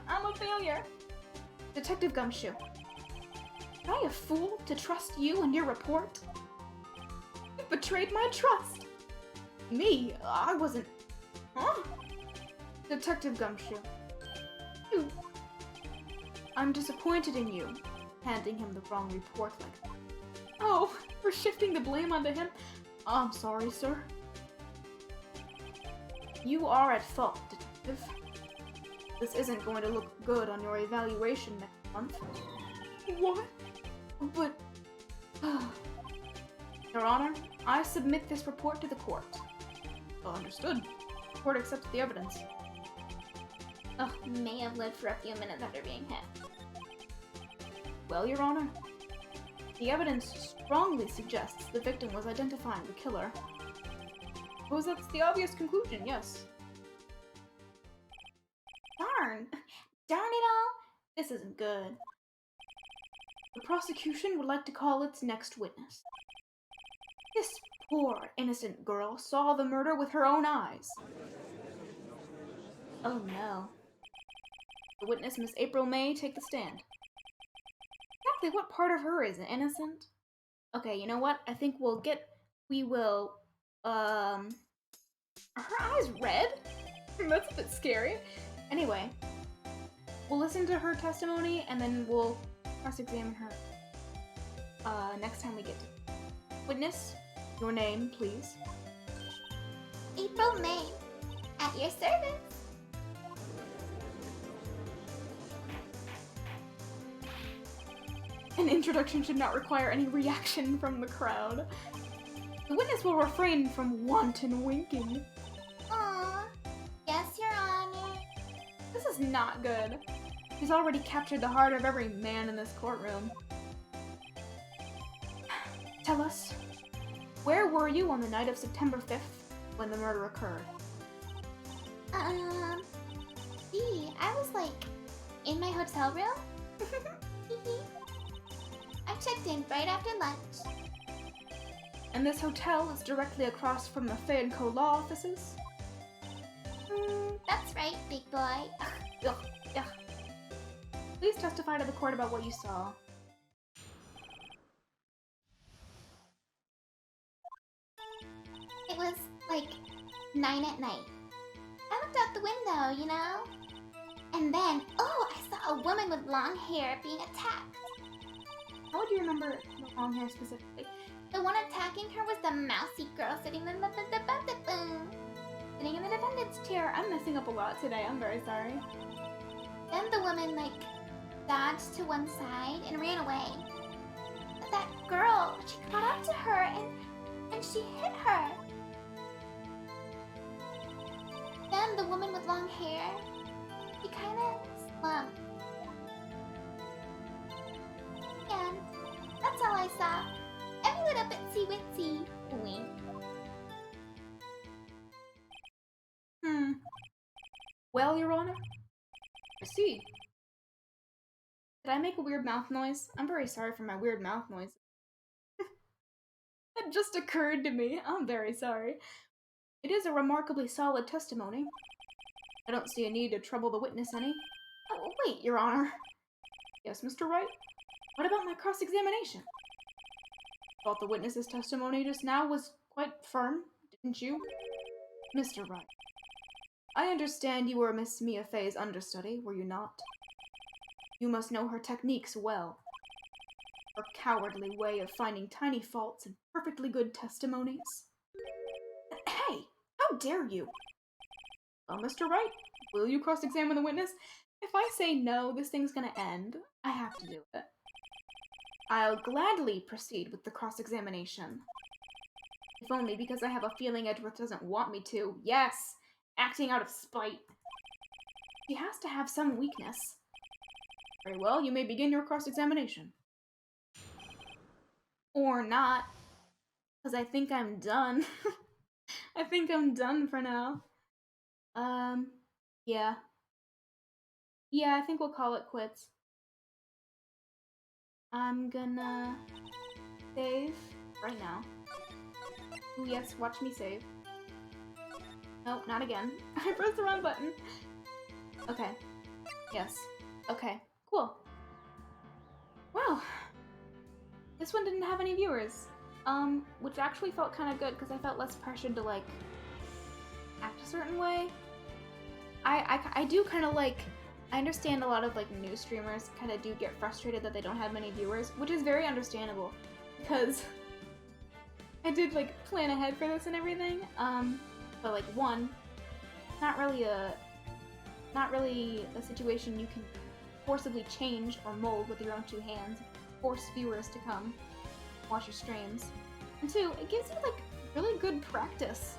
I'm a failure. Detective Gumshoe. Am I a fool to trust you and your report? You betrayed my trust. Me? I wasn't... Huh? Detective Gumshoe. You... I'm disappointed in you. Handing him the wrong report like that. Oh, we're shifting the blame onto him? I'm sorry, sir. You are at fault, Detective. This isn't going to look good on your evaluation next month. What? But... Your Honor, I submit this report to the court. Understood. The court accepts the evidence. Ugh, may have lived for a few minutes after being hit. Well, Your Honor, the evidence strongly suggests the victim was identifying the killer. Suppose that's the obvious conclusion, yes. Darn. Darn it all. This isn't good. The prosecution would like to call its next witness. This poor, innocent girl saw the murder with her own eyes. Oh no. The witness, Miss April May, take the stand. Exactly what part of her is innocent? Okay, you know what? I think we will, are her eyes red? That's a bit scary. Anyway, we'll listen to her testimony and then we'll cross-examine her, next time we get to it. Witness, your name, please. April May, at your service. An introduction should not require any reaction from the crowd. The witness will refrain from wanton winking. Aww. Yes, Your Honor. This is not good. She's already captured the heart of every man in this courtroom. Tell us, where were you on the night of September 5th when the murder occurred? See, I was like, in my hotel room? I checked in right after lunch. And this hotel is directly across from the Fay & Co. law offices? That's right, big boy. Ugh, ugh. Please testify to the court about what you saw. It was like 9 at night. I looked out the window, you know? And then, oh, I saw a woman with long hair being attacked. How would you remember the long hair specifically? The one attacking her was the mousy girl sitting in the sitting in the defendant's chair. I'm messing up a lot today, I'm very sorry. Then the woman, like, dodged to one side and ran away. But that girl, she caught up to her and she hit her. Then the woman with long hair, she kind of slumped. And that's all I saw. Every little bitsy witsy wink. Well, Your Honor, proceed. Did I make a weird mouth noise? I'm very sorry for my weird mouth noise. It just occurred to me. I'm very sorry. It is a remarkably solid testimony. I don't see a need to trouble the witness any. Oh, wait, Your Honor. Yes, Mr. Wright? What about my cross-examination? Thought the witness's testimony just now was quite firm, didn't you? Mr. Wright, I understand you were Miss Mia Fey's understudy, were you not? You must know her techniques well. Her cowardly way of finding tiny faults in perfectly good testimonies. Hey, how dare you? Well, Mr. Wright, will you cross-examine the witness? If I say no, this thing's gonna end. I have to do it. I'll gladly proceed with the cross-examination. If only because I have a feeling Edgeworth doesn't want me to. Yes! Acting out of spite. She has to have some weakness. Very well, you may begin your cross-examination. Or not. Because I think I'm done. I think I'm done for now. Yeah. Yeah, I think we'll call it quits. I'm gonna save right now. Oh yes, watch me save. Nope, not again. I pressed the wrong button. Okay. Yes. Okay. Cool. Wow. This one didn't have any viewers. Which actually felt kind of good because I felt less pressured to like act a certain way. I do kind of like. I understand a lot of like new streamers kind of do get frustrated that they don't have many viewers, which is very understandable because I did like plan ahead for this and everything. But like one, not really a situation you can forcibly change or mold with your own two hands. Force viewers to come watch your streams. And two, it gives you like really good practice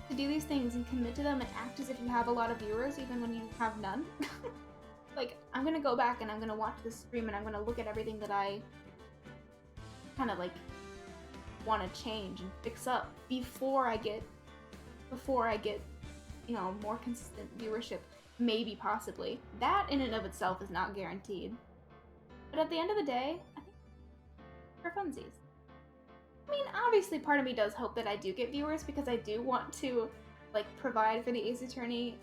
to do these things and commit to them and act as if you have a lot of viewers even when you have none. Like, I'm gonna go back and I'm gonna watch this stream and I'm gonna look at everything that I kind of like want to change and fix up before I get, you know, more consistent viewership. Maybe, possibly. That in and of itself is not guaranteed. But at the end of the day, I think for funsies. I mean, obviously part of me does hope that I do get viewers because I do want to, like, provide for the Ace Attorney,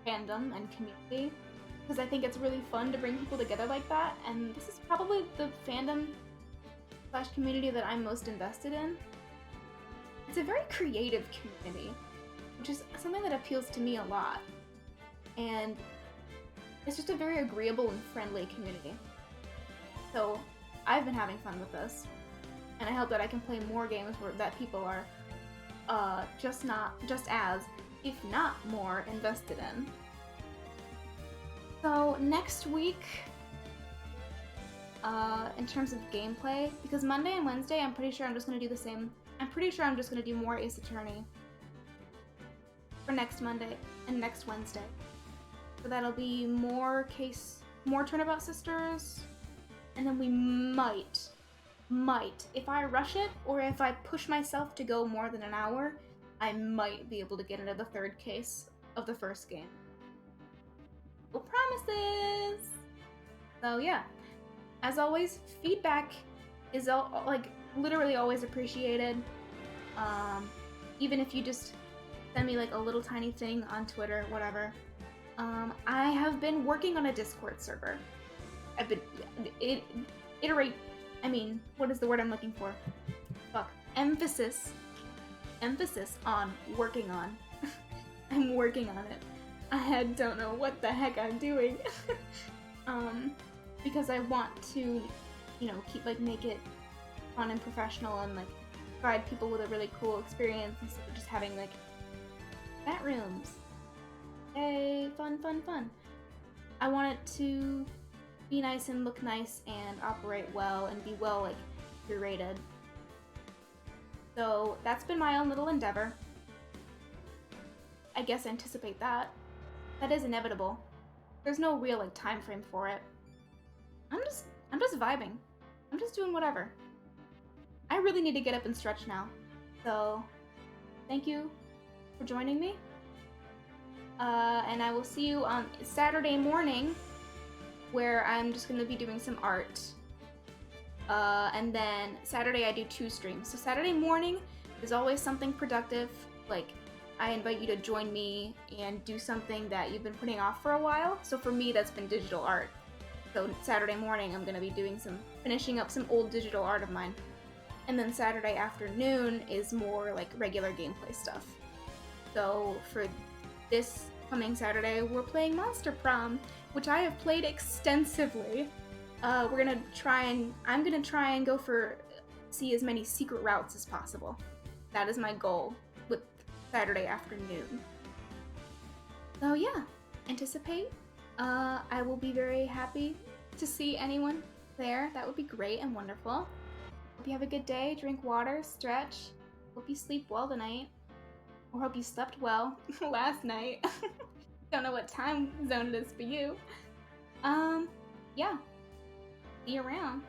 fandom and community. Because I think it's really fun to bring people together like that, and this is probably the fandom / community that I'm most invested in. It's a very creative community, which is something that appeals to me a lot. And it's just a very agreeable and friendly community. So I've been having fun with this, and I hope that I can play more games that people are just as, if not more, invested in. So next week, in terms of gameplay, because Monday and Wednesday, I'm pretty sure I'm just gonna do the same. I'm pretty sure I'm just gonna do more Ace Attorney for next Monday and next Wednesday. So that'll be more Turnabout Sisters, and then we might, if I rush it or if I push myself to go more than an hour, I might be able to get into the third case of the first game. No promises! So yeah, as always, feedback is like literally always appreciated. Even if you just send me like a little tiny thing on Twitter, whatever. I have been working on a Discord server. I've been what is the word I'm looking for? Fuck. Emphasis on working on. I'm working on it. I don't know what the heck I'm doing. Because I want to, you know, make it fun and professional and like provide people with a really cool experience instead of just having like chat rooms. Hey, fun. I want it to be nice and look nice and operate well and be well like curated. So that's been my own little endeavor. I guess anticipate that. That is inevitable. There's no real like time frame for it. I'm just vibing. I'm just doing whatever. I really need to get up and stretch now. So thank you for joining me. And I will see you on Saturday morning, where I'm just going to be doing some art. And then Saturday I do 2 streams. So Saturday morning is always something productive. Like, I invite you to join me and do something that you've been putting off for a while. So for me, that's been digital art. So Saturday morning, I'm going to be finishing up some old digital art of mine. And then Saturday afternoon is more like regular gameplay stuff. So for this coming Saturday, we're playing Monster Prom, which I have played extensively. I'm gonna try and go see as many secret routes as possible. That is my goal with Saturday afternoon. So yeah, anticipate. I will be very happy to see anyone there. That would be great and wonderful. Hope you have a good day, drink water, stretch. Hope you sleep well tonight. Or hope you slept well last night. Don't know what time zone it is for you. Yeah. See you around.